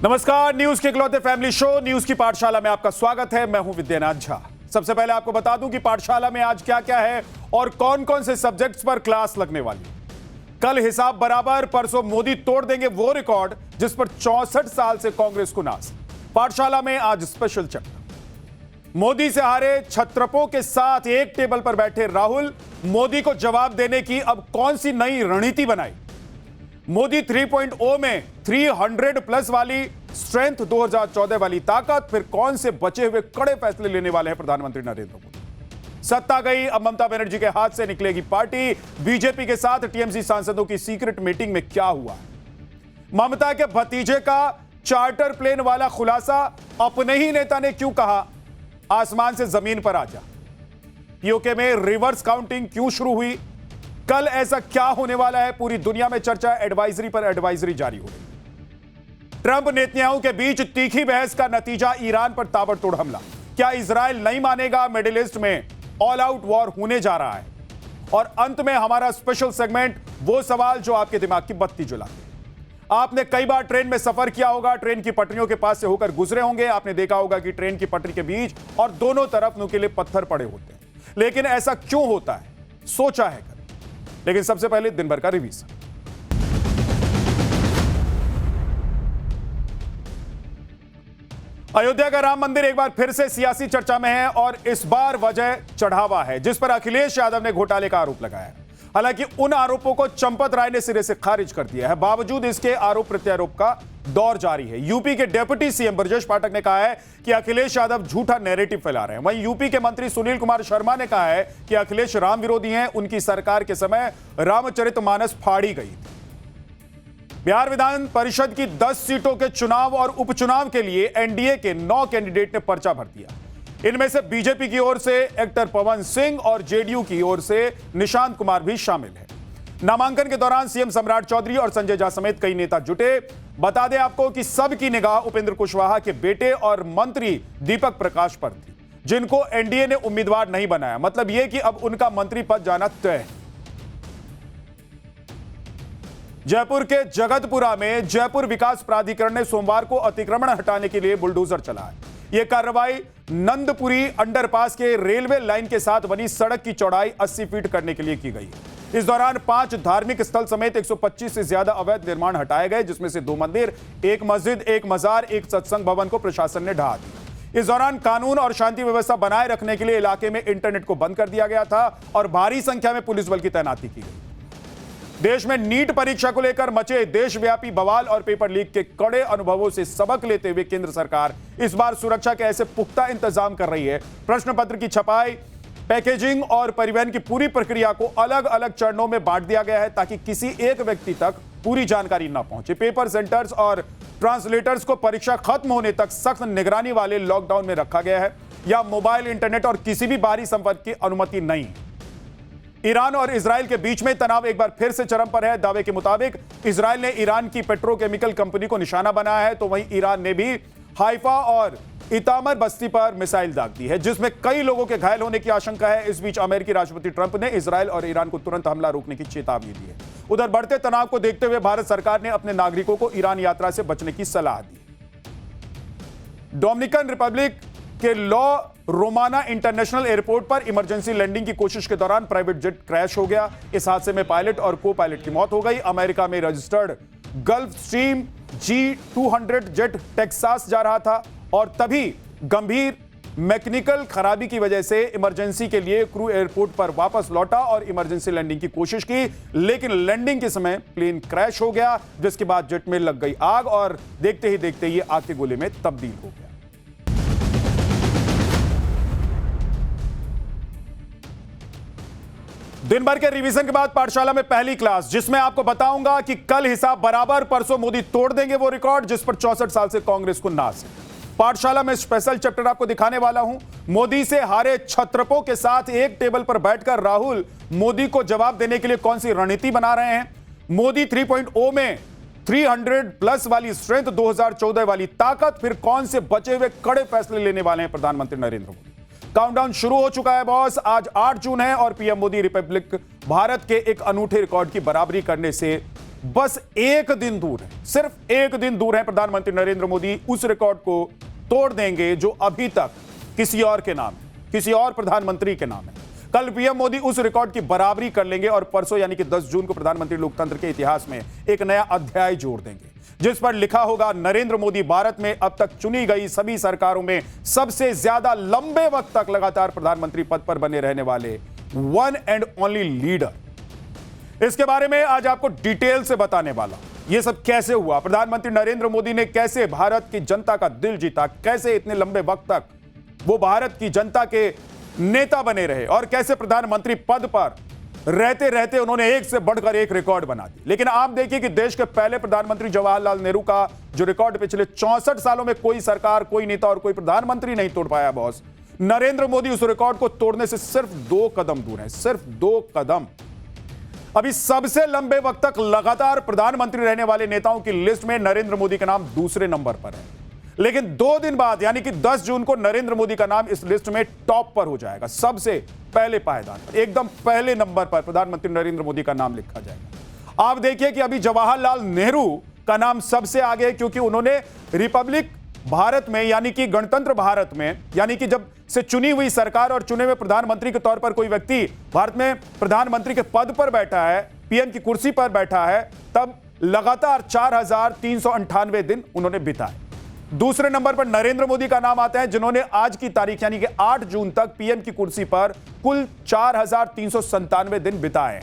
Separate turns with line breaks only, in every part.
नमस्कार, न्यूज के इकलौते फैमिली शो न्यूज की पाठशाला में आपका स्वागत है। मैं हूं विद्यानाथ झा। सबसे पहले आपको बता दूं कि पाठशाला में आज क्या क्या है और कौन कौन से सब्जेक्ट्स पर क्लास लगने वाली है। कल हिसाब बराबर, परसों मोदी तोड़ देंगे वो रिकॉर्ड जिस पर 64 साल से कांग्रेस को नाज। पाठशाला में आज स्पेशल चैप्टर। मोदी से हारे छत्रपों के साथ एक टेबल पर बैठे राहुल, मोदी को जवाब देने की अब कौन सी नई रणनीति बनाई। मोदी 3.0 में 300 प्लस वाली स्ट्रेंथ, 2014 वाली ताकत, फिर कौन से बचे हुए कड़े फैसले लेने वाले हैं प्रधानमंत्री नरेंद्र मोदी। सत्ता गई, अब ममता बनर्जी के हाथ से निकलेगी पार्टी। बीजेपी के साथ टीएमसी सांसदों की सीक्रेट मीटिंग में क्या हुआ। ममता के भतीजे का चार्टर प्लेन वाला खुलासा, अपने ही नेता ने क्यों कहा आसमान से जमीन पर आजा। पीओके में रिवर्स काउंटिंग क्यों शुरू हुई, कल ऐसा क्या होने वाला है, पूरी दुनिया में चर्चा। एडवाइजरी पर एडवाइजरी जारी हो गई। ट्रंप नेतन्याहू के बीच तीखी बहस का नतीजा, ईरान पर ताबड़तोड़ हमला। क्या इजराइल नहीं मानेगा, मिडिल ईस्ट में ऑल आउट वॉर होने जा रहा है। और अंत में हमारा स्पेशल सेगमेंट, वो सवाल जो आपके दिमाग की बत्ती जलाते हैं। आपने कई बार ट्रेन में सफर किया होगा, ट्रेन की पटरियों के पास से होकर गुजरे होंगे। आपने देखा होगा कि ट्रेन की पटरी के बीच और दोनों तरफ नुकीले पत्थर पड़े होते हैं। लेकिन ऐसा क्यों होता है, सोचा है। लेकिन सबसे पहले दिन भर का रिवीजन। अयोध्या का राम मंदिर एक बार फिर से सियासी चर्चा में है और इस बार वजह चढ़ावा है जिस पर अखिलेश यादव ने घोटाले का आरोप लगाया है। हालांकि उन आरोपों को चंपत राय ने सिरे से खारिज कर दिया है। बावजूद इसके आरोप प्रत्यारोप का दौर जारी है। यूपी के डिप्टी सीएम ब्रजेश पाठक ने कहा है कि अखिलेश यादव झूठा नैरेटिव फैला रहे हैं। वहीं यूपी के मंत्री सुनील कुमार शर्मा ने कहा है कि अखिलेश राम विरोधी हैं। उनकी सरकार के समय रामचरितमानस फाड़ी गई। बिहार विधान परिषद की 10 सीटों के चुनाव और उपचुनाव के लिए एनडीए के 9 कैंडिडेट ने पर्चा भर दिया। इनमें से बीजेपी की ओर से एक्टर पवन सिंह और जेडीयू की ओर से निशांत कुमार भी शामिल है। नामांकन के दौरान सीएम सम्राट चौधरी और संजय झा समेत कई नेता जुटे। बता दें आपको कि सबकी निगाह उपेंद्र कुशवाहा के बेटे और मंत्री दीपक प्रकाश पर थी, जिनको एनडीए ने उम्मीदवार नहीं बनाया। मतलब यह कि अब उनका मंत्री पद जाना तय है। जयपुर के जगतपुरा में जयपुर विकास प्राधिकरण ने सोमवार को अतिक्रमण हटाने के लिए बुलडोजर चलाया। यह कार्रवाई नंदपुरी अंडरपास के रेलवे लाइन के साथ बनी सड़क की चौड़ाई 80 फीट करने के लिए की गई। इस दौरान 5 धार्मिक स्थल समेत 125 से ज्यादा अवैध निर्माण हटाए गए, जिसमें से 2 मंदिर, 1 मस्जिद, 1 मजार, 1 सत्संग भवन को प्रशासन ने ढहा दिया। इस दौरान कानून और शांति व्यवस्था बनाए रखने के लिए इलाके में इंटरनेट को बंद कर दिया गया था और भारी संख्या में पुलिस बल की तैनाती की गई। देश में नीट परीक्षा को लेकर मचे देशव्यापी बवाल और पेपर लीक के कड़े अनुभवों से सबक लेते हुए केंद्र सरकार इस बार सुरक्षा के ऐसे पुख्ता इंतजाम कर रही है। प्रश्न पत्र की छपाई, पैकेजिंग और परिवहन की पूरी प्रक्रिया को अलग अलग चरणों में बांट दिया गया है ताकि किसी एक व्यक्ति तक पूरी जानकारी ना पहुंचे। पेपर सेंटर्स और ट्रांसलेटर्स को परीक्षा खत्म होने तक सख्त निगरानी वाले लॉकडाउन में रखा गया है। या मोबाइल, इंटरनेट और किसी भी बाहरी संपर्क की अनुमति नहीं। ईरान और इजराइल के बीच में तनाव एक बार फिर से चरम पर है। दावे के मुताबिक इजराइल ने ईरान की पेट्रोकेमिकल कंपनी को निशाना बनाया है, तो वहीं ईरान ने भी हाइफा और इतामर बस्ती पर मिसाइल दाग दी है, जिसमें कई लोगों के घायल होने की आशंका है। इस बीच अमेरिकी राष्ट्रपति ट्रंप ने इजराइल और ईरान को तुरंत हमला रोकने की चेतावनी दी है। उधर बढ़ते तनाव को देखते हुए भारत सरकार ने अपने नागरिकों को ईरान यात्रा से बचने की सलाह दी। डोमिनिकन रिपब्लिक के लॉ रोमाना इंटरनेशनल एयरपोर्ट पर इमरजेंसी लैंडिंग की कोशिश के दौरान प्राइवेट जेट क्रैश हो गया। इस हादसे में पायलट और को पायलट की मौत हो गई। अमेरिका में registered gulf stream G200 jet Texas जा रहा था और तभी गंभीर मैकेनिकल खराबी की वजह से इमरजेंसी के लिए क्रू एयरपोर्ट पर वापस लौटा और इमरजेंसी लैंडिंग की कोशिश की, लेकिन लैंडिंग के समय प्लेन क्रैश हो गया, जिसके बाद जेट में लग गई आग और देखते ही देखते ये आग के गोले में तब्दील हो गया। दिन भर के रिवीजन के बाद पाठशाला में पहली क्लास, जिसमें आपको बताऊंगा कि कल हिसाब बराबर, परसों मोदी तोड़ देंगे वो रिकॉर्ड जिस पर 64 साल से कांग्रेस को नाज है। पाठशाला में स्पेशल चैप्टर आपको दिखाने वाला हूं। मोदी से हारे छत्रपों के साथ एक टेबल पर बैठकर राहुल मोदी को जवाब देने के लिए कौन सी रणनीति बना रहे हैं। मोदी 3.0 में 300 प्लस वाली स्ट्रेंथ, 2014 वाली ताकत, फिर कौन से बचे हुए कड़े फैसले लेने वाले हैं प्रधानमंत्री नरेंद्र मोदी। काउंटडाउन शुरू हो चुका है बॉस। आज 8 जून है और पीएम मोदी रिपब्लिक भारत के एक अनूठे रिकॉर्ड की बराबरी करने से बस एक दिन दूर है, सिर्फ एक दिन दूर है प्रधानमंत्री नरेंद्र मोदी उस रिकॉर्ड को तोड़ देंगे जो अभी तक किसी और के नाम है, किसी और प्रधानमंत्री के नाम है। कल पीएम मोदी उस रिकॉर्ड की बराबरी कर लेंगे और परसों यानी कि 10 जून को प्रधानमंत्री लोकतंत्र के इतिहास में एक नया अध्याय जोड़ देंगे, जिस पर लिखा होगा नरेंद्र मोदी भारत में अब तक चुनी गई सभी सरकारों में सबसे ज्यादा लंबे वक्त तक लगातार प्रधानमंत्री पद पर बने रहने वाले वन एंड ओनली लीडर। इसके बारे में आज आपको डिटेल से बताने वाला, यह सब कैसे हुआ, प्रधानमंत्री नरेंद्र मोदी ने कैसे भारत की जनता का दिल जीता, कैसे इतने लंबे वक्त तक वो भारत की जनता के नेता बने रहे और कैसे प्रधानमंत्री पद पर रहते रहते उन्होंने एक से बढ़कर एक रिकॉर्ड बना दी। लेकिन आप देखिए कि देश के पहले प्रधानमंत्री जवाहरलाल नेहरू का जो रिकॉर्ड पिछले 64 सालों में कोई सरकार, कोई नेता और कोई प्रधानमंत्री नहीं तोड़ पाया बॉस, नरेंद्र मोदी उस रिकॉर्ड को तोड़ने से सिर्फ 2 कदम दूर है, सिर्फ 2 कदम। अभी सबसे लंबे वक्त तक लगातार प्रधानमंत्री रहने वाले नेताओं की लिस्ट में नरेंद्र मोदी का नाम दूसरे नंबर पर है, लेकिन 2 दिन बाद यानी कि 10 जून को नरेंद्र मोदी का नाम इस लिस्ट में टॉप पर हो जाएगा, सबसे पहले पायदान पर, एकदम पहले नंबर पर प्रधानमंत्री नरेंद्र मोदी का नाम लिखा जाएगा। आप देखिए कि अभी जवाहरलाल नेहरू का नाम सबसे आगे, क्योंकि उन्होंने रिपब्लिक भारत में यानी कि गणतंत्र भारत में, यानी कि जब से चुनी हुई सरकार और चुने हुए प्रधानमंत्री के तौर पर कोई व्यक्ति भारत में प्रधानमंत्री के पद पर बैठा है, पीएम की कुर्सी पर बैठा है, तब लगातार 4398 दिन उन्होंने बिताए। दूसरे नंबर पर नरेंद्र मोदी का नाम आता है, जिन्होंने आज की तारीख यानी कि 8 जून तक पीएम की कुर्सी पर कुल 4397 दिन बिताए।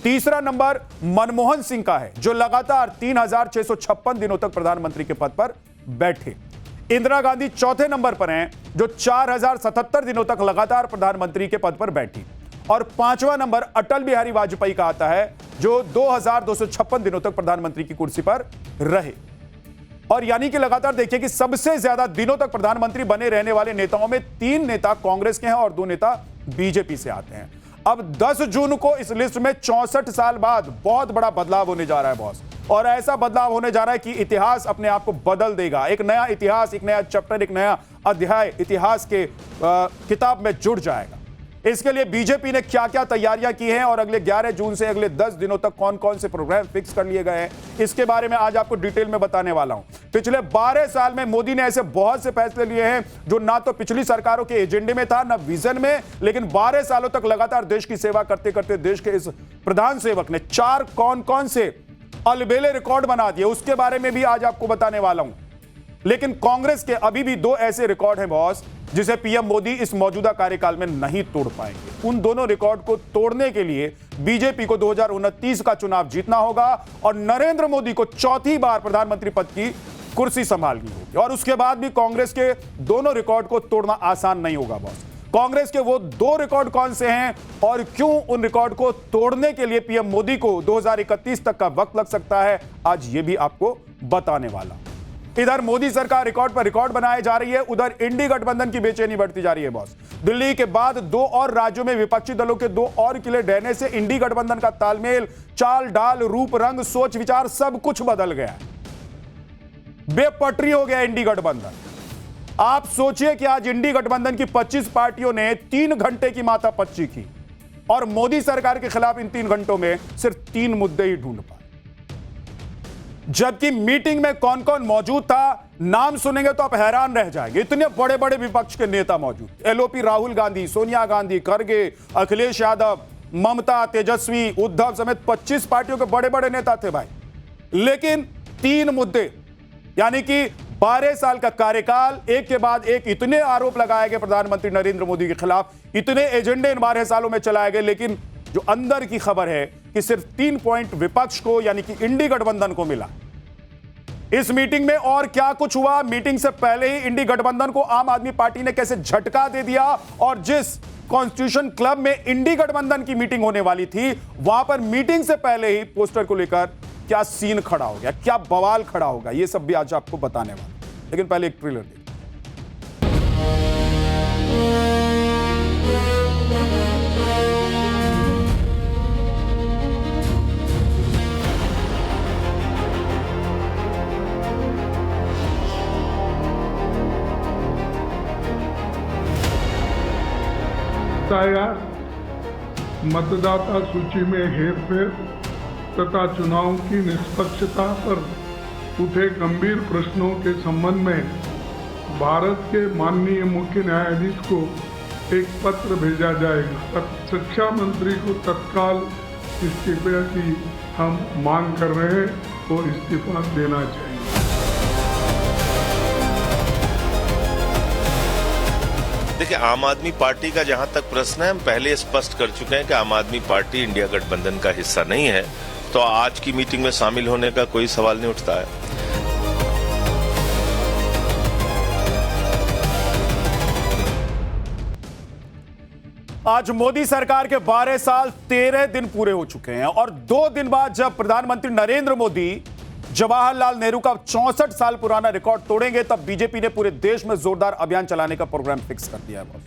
तीसरा नंबर मनमोहन सिंह का है, जो लगातार 3656 दिनों तक प्रधानमंत्री के पद पर बैठे। इंदिरा गांधी चौथे नंबर पर हैं, जो 4077 दिनों तक लगातार प्रधानमंत्री के पद पर बैठी। और पांचवा नंबर अटल बिहारी वाजपेयी का आता है, जो 2256 दिनों तक प्रधानमंत्री की कुर्सी पर रहे। और यानी कि लगातार देखिए कि सबसे ज्यादा दिनों तक प्रधानमंत्री बने रहने वाले नेताओं में 3 नेता कांग्रेस के हैं और 2 नेता बीजेपी से आते हैं। अब 10 जून को इस लिस्ट में 64 साल बाद बहुत बड़ा बदलाव होने जा रहा है बॉस, और ऐसा बदलाव होने जा रहा है कि इतिहास अपने आप को बदल देगा। एक नया इतिहास, एक नया चैप्टर, एक नया अध्याय इतिहास के किताब में जुड़ जाएगा। इसके लिए बीजेपी ने क्या क्या तैयारियां की हैं और अगले 11 जून से अगले 10 दिनों तक कौन कौन से प्रोग्राम फिक्स कर लिए गए हैं, इसके बारे में आज आपको डिटेल में बताने वाला हूं। पिछले 12 साल में मोदी ने ऐसे बहुत से फैसले लिए हैं जो ना तो पिछली सरकारों के एजेंडे में था, ना विजन में, लेकिन 12 सालों तक लगातार देश की सेवा करते करते देश के इस प्रधान सेवक ने 4 कौन कौन से अलबेले रिकॉर्ड बना दिए, उसके बारे में भी आज आपको बताने वाला हूं। लेकिन कांग्रेस के अभी भी 2 ऐसे रिकॉर्ड हैं बॉस, जिसे पीएम मोदी इस मौजूदा कार्यकाल में नहीं तोड़ पाएंगे। उन दोनों रिकॉर्ड को तोड़ने के लिए बीजेपी को 2029 का चुनाव जीतना होगा और नरेंद्र मोदी को चौथी बार प्रधानमंत्री पद की कुर्सी संभालनी होगी। और उसके बाद भी कांग्रेस के दोनों रिकॉर्ड को तोड़ना आसान नहीं होगा बॉस। कांग्रेस के वो 2 रिकॉर्ड कौन से हैं और क्यों उन रिकॉर्ड को तोड़ने के लिए पीएम मोदी को 2031 तक का वक्त लग सकता है, आज ये भी आपको बताने वाला। इधर मोदी सरकार रिकॉर्ड पर रिकॉर्ड बनाए जा रही है, उधर इंडी गठबंधन की बेचैनी बढ़ती जा रही है बॉस। दिल्ली के बाद 2 और राज्यों में विपक्षी दलों के 2 और किले ढहने से इंडी गठबंधन का तालमेल, चाल ढाल, रूप रंग, सोच विचार सब कुछ बदल गया, बेपटरी हो गया इंडी गठबंधन। आप सोचिए कि आज इंडी गठबंधन की 25 पार्टियों ने 3 घंटे की माथापच्ची की और मोदी सरकार के खिलाफ इन 3 घंटों में सिर्फ 3 मुद्दे ही ढूंढ पाए। जबकि मीटिंग में कौन कौन मौजूद था, नाम सुनेंगे तो आप हैरान रह जाएंगे, इतने बड़े बड़े विपक्ष के नेता मौजूद। एलओपी राहुल गांधी, सोनिया गांधी, खड़गे, अखिलेश यादव, ममता, तेजस्वी, उद्धव समेत 25 पार्टियों के बड़े बड़े नेता थे भाई। लेकिन 3 मुद्दे यानी कि 12 साल का कार्यकाल, एक के बाद एक इतने आरोप लगाए गए प्रधानमंत्री नरेंद्र मोदी के खिलाफ, इतने एजेंडे इन 12 सालों में चलाए गए, लेकिन जो अंदर की खबर है कि सिर्फ 3 पॉइंट विपक्ष को यानी कि इंडी गठबंधन को मिला। इस मीटिंग में और क्या कुछ हुआ, मीटिंग से पहले ही इंडी गठबंधन को आम आदमी पार्टी ने कैसे झटका दे दिया, और जिस कॉन्स्टिट्यूशन क्लब में इंडी गठबंधन की मीटिंग होने वाली थी, वहां पर मीटिंग से पहले ही पोस्टर को लेकर क्या सीन खड़ा हो गया, क्या बवाल खड़ा होगा, यह सब भी आज आपको बताने वाला। लेकिन पहले एक ट्रेलर देखिए।
मतदाता सूची में हेरफेर तथा चुनाव की निष्पक्षता पर उठे गंभीर प्रश्नों के संबंध में भारत के माननीय मुख्य न्यायाधीश को एक पत्र भेजा जाएगा। शिक्षा मंत्री को तत्काल इस्तीफे की हम मांग कर रहे हैं और इस्तीफा देना चाहिए।
देखिए, आम आदमी पार्टी का जहां तक प्रश्न है, हम पहले स्पष्ट कर चुके हैं कि आम आदमी पार्टी इंडिया गठबंधन का हिस्सा नहीं है, तो आज की मीटिंग में शामिल होने का कोई सवाल नहीं उठता है।
आज मोदी सरकार के 12 साल 13 दिन पूरे हो चुके हैं और 2 दिन बाद जब प्रधानमंत्री नरेंद्र मोदी जवाहरलाल नेहरू का 64 साल पुराना रिकॉर्ड तोड़ेंगे, तब बीजेपी ने पूरे देश में जोरदार अभियान चलाने का प्रोग्राम फिक्स कर दिया है। बॉस,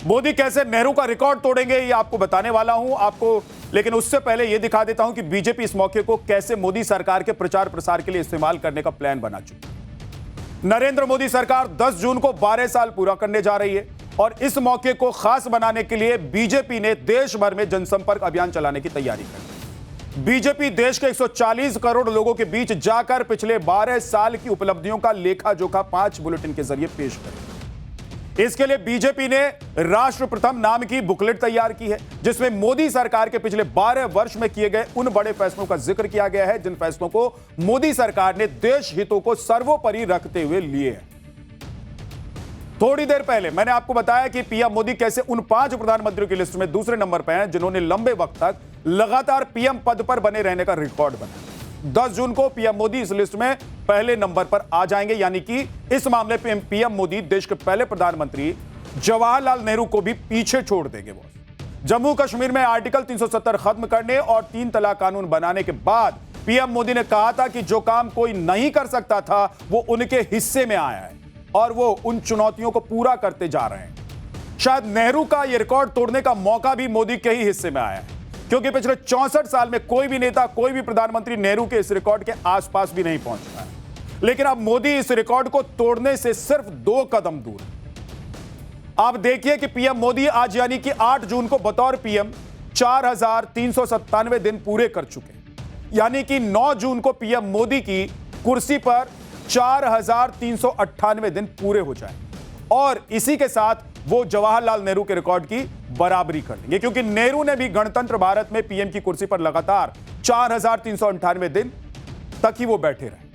मोदी कैसे नेहरू का रिकॉर्ड तोड़ेंगे ये आपको बताने वाला हूं आपको, लेकिन उससे पहले यह दिखा देता हूं कि बीजेपी इस मौके को कैसे मोदी सरकार के प्रचार प्रसार के लिए इस्तेमाल करने का प्लान बना चुकी है। नरेंद्र मोदी सरकार 10 जून को 12 साल पूरा करने जा रही है और इस मौके को खास बनाने के लिए बीजेपी ने देश भर में जनसंपर्क अभियान चलाने की तैयारी कर ली। बीजेपी देश के 140 करोड़ लोगों के बीच जाकर पिछले 12 साल की उपलब्धियों का लेखा जोखा 5 बुलेटिन के जरिए पेश करेगी। इसके लिए बीजेपी ने राष्ट्र प्रथम नाम की बुकलेट तैयार की है, जिसमें मोदी सरकार के पिछले 12 वर्ष में किए गए उन बड़े फैसलों का जिक्र किया गया है जिन फैसलों को मोदी सरकार ने देश हितों को सर्वोपरि रखते हुए लिए हैं। थोड़ी देर पहले मैंने आपको बताया कि पीएम मोदी कैसे उन 5 प्रधानमंत्रियों की लिस्ट में दूसरे नंबर पर हैं जिन्होंने लंबे वक्त तक लगातार पीएम पद पर बने रहने का रिकॉर्ड बनाया। 10 जून को पीएम मोदी इस लिस्ट में पहले नंबर पर आ जाएंगे, यानी कि इस मामले में पीएम मोदी देश के पहले प्रधानमंत्री जवाहरलाल नेहरू को भी पीछे छोड़ देंगे। जम्मू कश्मीर में आर्टिकल 370 खत्म करने और 3 तलाक कानून बनाने के बाद पीएम मोदी ने कहा था कि जो काम कोई नहीं कर सकता था वो उनके हिस्से में आया है और वो उन चुनौतियों को पूरा करते जा रहे हैं। शायद नेहरू का यह रिकॉर्ड तोड़ने का मौका भी मोदी के ही हिस्से में आया है, क्योंकि पिछले 64 साल में कोई भी नेता, कोई भी प्रधानमंत्री नेहरू के इस रिकॉर्ड के आसपास भी नहीं पहुंचा है। लेकिन अब मोदी इस रिकॉर्ड को तोड़ने से सिर्फ 2 कदम दूर है। आप देखिए कि पीएम मोदी आज यानी कि 8 जून को बतौर पीएम 4397 दिन पूरे कर चुके हैं, यानी कि 9 जून को पीएम मोदी की कुर्सी पर 4398 दिन पूरे हो जाए और इसी के साथ वो जवाहरलाल नेहरू के रिकॉर्ड की बराबरी कर लेंगे, क्योंकि नेहरू ने भी गणतंत्र भारत में पीएम की कुर्सी पर लगातार 4398 दिन तक ही वो बैठे रहे।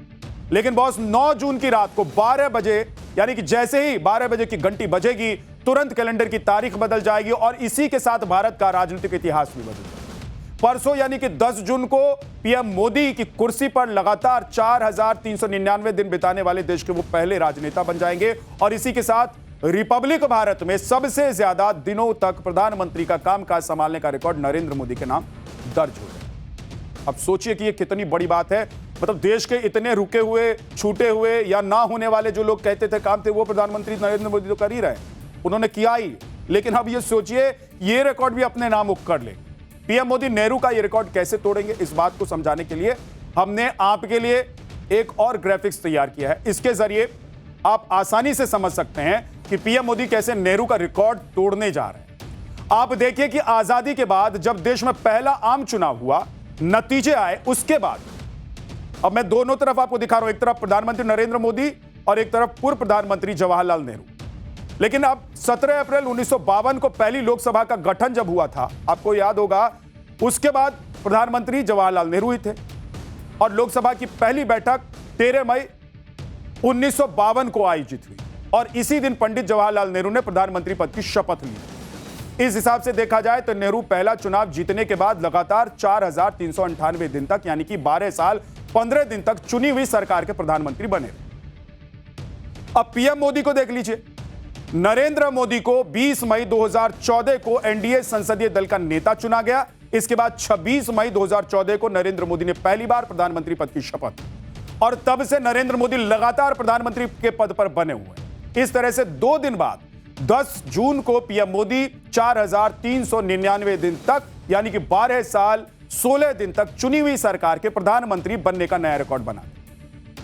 लेकिन बॉस, 9 जून की रात को 12 बजे, यानी कि जैसे ही 12 बजे की घंटी बजेगी, तुरंत कैलेंडर की तारीख बदल जाएगी और इसी के साथ भारत का राजनीतिक इतिहास भी बदल जाएगा। परसों यानी कि 10 जून को पीएम मोदी की कुर्सी पर लगातार 4399 दिन बिताने वाले देश के वो पहले राजनेता बन जाएंगे और इसी के साथ रिपब्लिक भारत में सबसे ज्यादा दिनों तक प्रधानमंत्री का कामकाज संभालने का रिकॉर्ड नरेंद्र मोदी के नाम दर्ज हो जाएगा। अब सोचिए कि यह कितनी बड़ी बात है। मतलब देश के इतने रुके हुए, छूटे हुए या ना होने वाले जो लोग कहते थे काम थे, वो प्रधानमंत्री नरेंद्र मोदी तो कर ही रहे, उन्होंने किया ही। लेकिन अब ये सोचिए ये रिकॉर्ड भी अपने नाम कर ले। पीएम मोदी नेहरू का ये रिकॉर्ड कैसे तोड़ेंगे, इस बात को समझाने के लिए हमने आपके लिए एक और ग्राफिक्स तैयार किया है। इसके जरिए आप आसानी से समझ सकते हैं कि पीएम मोदी कैसे नेहरू का रिकॉर्ड तोड़ने जा रहे हैं। आप देखिए कि आजादी के बाद जब देश में पहला आम चुनाव हुआ, नतीजे आए, उसके बाद अब मैं दोनों तरफ आपको दिखा रहा हूं, एक तरफ प्रधानमंत्री नरेंद्र मोदी और एक तरफ पूर्व प्रधानमंत्री जवाहरलाल नेहरू। लेकिन अब 17 अप्रैल 1952 को पहली लोकसभा का गठन जब हुआ था, आपको याद होगा, उसके बाद प्रधानमंत्री जवाहरलाल नेहरू ही थे और लोकसभा की पहली बैठक 13 मई 1952 को आयोजित हुई और इसी दिन पंडित जवाहरलाल नेहरू ने प्रधानमंत्री पद की शपथ ली। इस हिसाब से देखा जाए तो नेहरू पहला चुनाव जीतने के बाद लगातार 4398 दिन तक, यानी कि 12 साल 15 दिन तक चुनी हुई सरकार के प्रधानमंत्री बने। अब पीएम मोदी को देख लीजिए। नरेंद्र मोदी को 20 मई 2014 को एनडीए संसदीय दल का नेता चुना गया। इसके बाद 26 मई 2014 को नरेंद्र मोदी ने पहली बार प्रधानमंत्री पद की शपथ और तब से नरेंद्र मोदी लगातार प्रधानमंत्री के पद पर बने हुए हैं। इस तरह से 2 दिन बाद 10 जून को पीएम मोदी 4399 दिन तक, यानी कि 12 साल 16 दिन तक चुनी हुई सरकार के प्रधानमंत्री बनने का नया रिकॉर्ड बना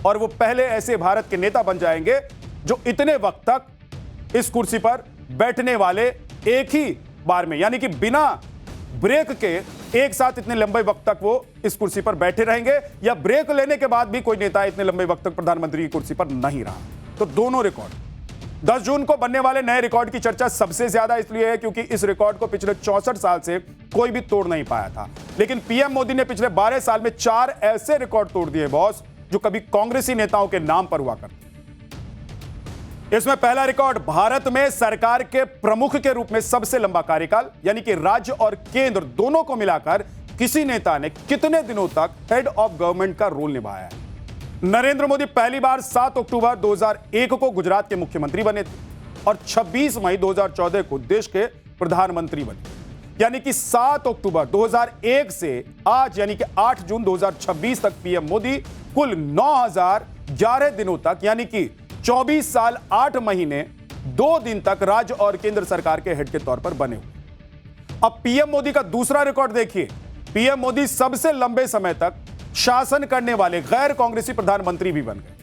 और वो पहले ऐसे भारत के नेता बन जाएंगे जो इतने वक्त तक इस कुर्सी पर बैठने वाले एक ही बार में, यानी कि बिना ब्रेक के एक साथ इतने लंबे वक्त तक वो इस कुर्सी पर बैठे रहेंगे या ब्रेक लेने के बाद भी कोई नेता इतने लंबे वक्त तक प्रधानमंत्री की कुर्सी पर नहीं रहा। तो दोनों रिकॉर्ड 10 जून को बनने वाले नए रिकॉर्ड की चर्चा सबसे ज्यादा इसलिए है क्योंकि इस रिकॉर्ड को पिछले 64 साल से कोई भी तोड़ नहीं पाया था। लेकिन पीएम मोदी ने पिछले 12 साल में 4 ऐसे रिकॉर्ड तोड़ दिए बॉस, जो कभी कांग्रेसी नेताओं के नाम पर हुआ करते। इसमें पहला रिकॉर्ड, भारत में सरकार के प्रमुख के रूप में सबसे लंबा कार्यकाल, यानी कि राज्य और केंद्र दोनों को मिलाकर किसी नेता ने कितने दिनों तक हेड ऑफ गवर्नमेंट का रोल निभाया है। नरेंद्र मोदी पहली बार 7 अक्टूबर 2001 को गुजरात के मुख्यमंत्री बने थे और 26 मई 2014 को देश के प्रधानमंत्री बने। यानी कि 7 अक्टूबर 2001 से आज यानी कि 8 जून 2026 तक पीएम मोदी कुल 9011 दिनों तक यानी कि 24 साल 8 महीने 2 दिन तक राज्य और केंद्र सरकार के हेड के तौर पर बने हुए। अब पीएम मोदी का दूसरा रिकॉर्ड देखिए। पीएम मोदी सबसे लंबे समय तक शासन करने वाले गैर कांग्रेसी प्रधानमंत्री भी बन गए।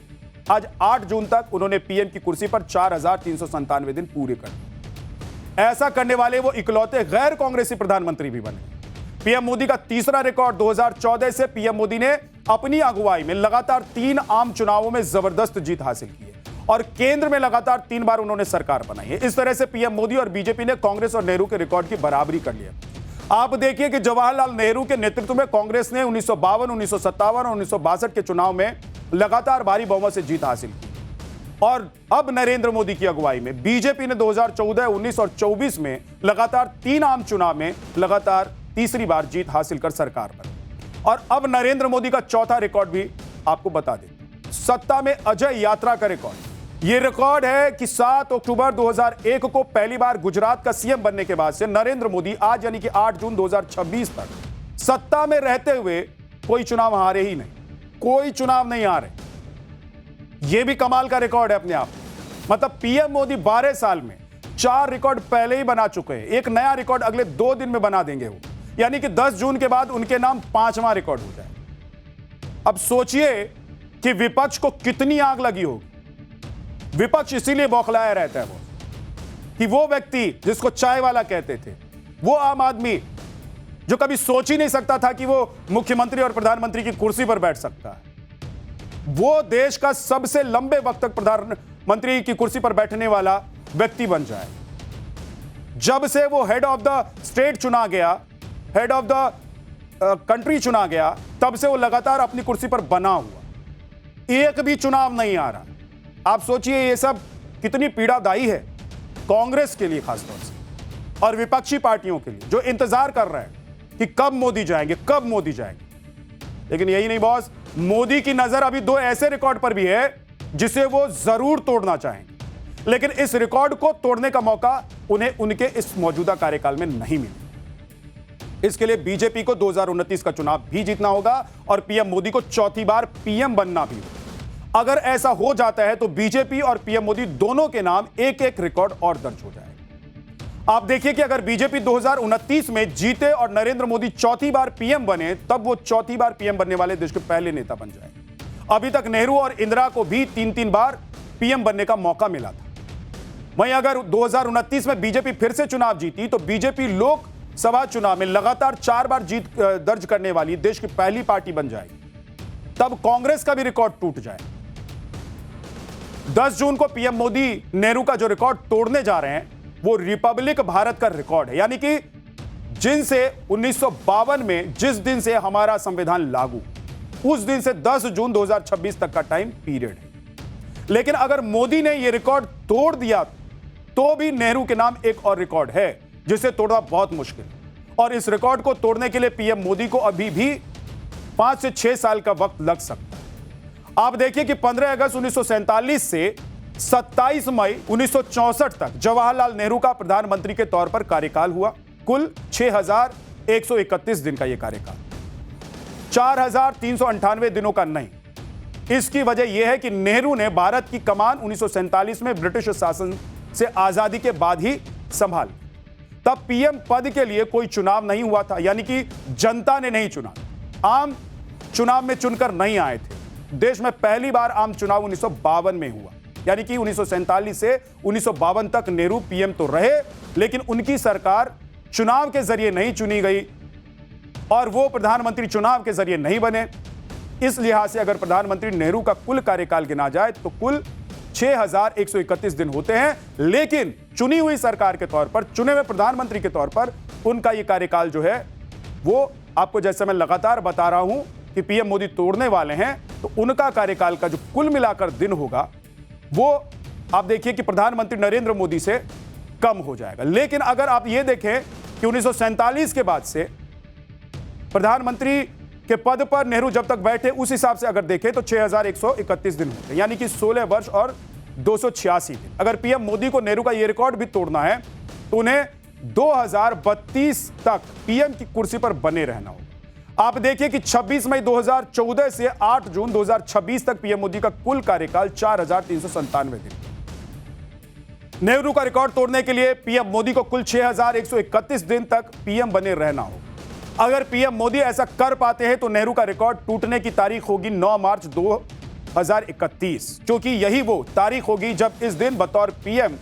आज 8 जून तक उन्होंने पीएम की कुर्सी पर 4397 दिन पूरे कर दिए। ऐसा करने वाले वो इकलौते गैर कांग्रेसी प्रधानमंत्री भी बने। पीएम मोदी का तीसरा रिकॉर्ड, 2014 से पीएम मोदी ने अपनी अगुवाई में लगातार 3 आम चुनावों में जबरदस्त जीत हासिल की है और केंद्र में लगातार 3 बार उन्होंने सरकार बनाई है। इस तरह से पीएम मोदी और बीजेपी ने कांग्रेस और नेहरू के रिकॉर्ड की बराबरी कर लिया। आप देखिए कि जवाहरलाल नेहरू के नेतृत्व में कांग्रेस ने 1952, 1957 और 1962 के चुनाव में लगातार भारी बहुमत से जीत हासिल की और अब नरेंद्र मोदी की अगुवाई में बीजेपी ने 2014, 19 और 24 में लगातार 3 आम चुनाव में लगातार तीसरी बार जीत हासिल कर सरकार बनी। और अब नरेंद्र मोदी का चौथा रिकॉर्ड भी आपको बता दें, सत्ता में अजय यात्रा का रिकॉर्ड। यह रिकॉर्ड है कि 7 अक्टूबर 2001 को पहली बार गुजरात का सीएम बनने के बाद से नरेंद्र मोदी आज यानी कि 8 जून 2026 तक सत्ता में रहते हुए कोई चुनाव हारे ही नहीं, कोई चुनाव नहीं हारे। यह भी कमाल का रिकॉर्ड है अपने आप। मतलब पीएम मोदी 12 साल में 4 रिकॉर्ड पहले ही बना चुके हैं, एक नया रिकॉर्ड अगले 2 दिन में बना देंगे वो, यानी कि 10 जून के बाद उनके नाम 5वां रिकॉर्ड हो जाए। अब सोचिए कि विपक्ष को कितनी आग लगी होगी। विपक्ष इसीलिए बौखलाया रहता है वो कि वो व्यक्ति जिसको चाय वाला कहते थे, वो आम आदमी जो कभी सोच ही नहीं सकता था कि वो मुख्यमंत्री और प्रधानमंत्री की कुर्सी पर बैठ सकता है, वो देश का सबसे लंबे वक्त तक प्रधानमंत्री की कुर्सी पर बैठने वाला व्यक्ति बन जाए। जब से वो हेड ऑफ द स्टेट चुना गया, हेड ऑफ द कंट्री चुना गया, तब से वो लगातार अपनी कुर्सी पर बना हुआ, एक भी चुनाव नहीं आ रहा। आप सोचिए ये सब कितनी पीड़ादायी है कांग्रेस के लिए खासतौर से और विपक्षी पार्टियों के लिए जो इंतजार कर रहे हैं कि कब मोदी जाएंगे, कब मोदी जाएंगे। लेकिन यही नहीं बॉस, मोदी की नजर अभी 2 ऐसे रिकॉर्ड पर भी है जिसे वो जरूर तोड़ना चाहेंगे, लेकिन इस रिकॉर्ड को तोड़ने का मौका उन्हें उनके इस मौजूदा कार्यकाल में नहीं मिला। इसके लिए बीजेपी को 2029 का चुनाव भी जीतना होगा और पीएम मोदी को चौथी बार पीएम बनना भी होगा। अगर ऐसा हो जाता है तो बीजेपी और पीएम मोदी दोनों के नाम एक-एक रिकॉर्ड और दर्ज हो जाएगा। आप देखिए कि अगर बीजेपी 2029 में जीते और नरेंद्र मोदी चौथी बार पीएम बने, तब वो चौथी बार पीएम बनने वाले देश के पहले नेता बन जाएंगे। अभी तक नेहरू और इंदिरा को भी 3-3 बार पीएम बनने का मौका मिला था। वहीं अगर 2029 में बीजेपी फिर से चुनाव जीती तो बीजेपी लोकसभा चुनाव में लगातार 4 बार जीत दर्ज करने वाली देश की पहली पार्टी बन जाएगी। तब कांग्रेस का भी रिकॉर्ड टूट जाए। 10 जून को पीएम मोदी नेहरू का जो रिकॉर्ड तोड़ने जा रहे हैं वो रिपब्लिक भारत का रिकॉर्ड है, यानी कि जिनसे 1952 में जिस दिन से हमारा संविधान लागू, उस दिन से 10 जून 2026 तक का टाइम पीरियड है। लेकिन अगर मोदी ने यह रिकॉर्ड तोड़ दिया तो भी नेहरू के नाम एक और रिकॉर्ड है जिसे तोड़ना बहुत मुश्किल है और इस रिकॉर्ड को तोड़ने के लिए पीएम मोदी को अभी भी 5 से 6 साल का वक्त लग सकता है। आप देखिए कि 15 अगस्त 1947 से 27 मई 1964 तक जवाहरलाल नेहरू का प्रधानमंत्री के तौर पर कार्यकाल हुआ। कुल 6131 दिन का यह कार्यकाल, 4398 दिनों का नहीं। इसकी वजह यह है कि नेहरू ने भारत की कमान 1947 में ब्रिटिश शासन से आजादी के बाद ही संभाली। तब पीएम पद के लिए कोई चुनाव नहीं हुआ था, यानी कि जनता ने नहीं चुना, आम चुनाव में चुनकर नहीं आए थे। देश में पहली बार आम चुनाव 1952 में हुआ, यानी कि 1947 से 1952 तक नेहरू पीएम तो रहे, लेकिन उनकी सरकार चुनाव के जरिए नहीं चुनी गई, और वो प्रधानमंत्री चुनाव के जरिए नहीं बने। इस लिहाज से अगर प्रधानमंत्री नेहरू का कुल कार्यकाल गिना जाए तो कुल 6131 दिन होते हैं, लेकिन चुनी हुई सरकार के तौर पर, चुने हुए प्रधानमंत्री के तौर पर उनका यह कार्यकाल जो है वो आपको, जैसे मैं लगातार बता रहा हूं कि पीएम मोदी तोड़ने वाले हैं, तो उनका कार्यकाल का जो कुल मिलाकर दिन होगा वो आप देखिए कि प्रधानमंत्री नरेंद्र मोदी से कम हो जाएगा। लेकिन अगर आप ये देखें कि 1947 के बाद से प्रधानमंत्री के पद पर नेहरू जब तक बैठे, उस हिसाब से अगर देखें तो 6131 दिन होते हैं, यानी कि 16 वर्ष और 286 दिन। अगर पीएम मोदी को नेहरू का यह रिकॉर्ड भी तोड़ना है तो उन्हें 2032 तक पीएम की कुर्सी पर बने रहना होगा। आप देखिए कि 26 मई 2014 से 8 जून 2026 तक पीएम मोदी का कुल कार्यकाल 4397 दिन। नेहरू का रिकॉर्ड तोड़ने के लिए पीएम मोदी को कुल 6131 दिन तक पीएम बने रहना होगा। अगर पीएम मोदी ऐसा कर पाते हैं तो नेहरू का रिकॉर्ड टूटने की तारीख होगी 9 मार्च 2031, क्योंकि यही वो तारीख होगी जब इस दिन बतौर पीएम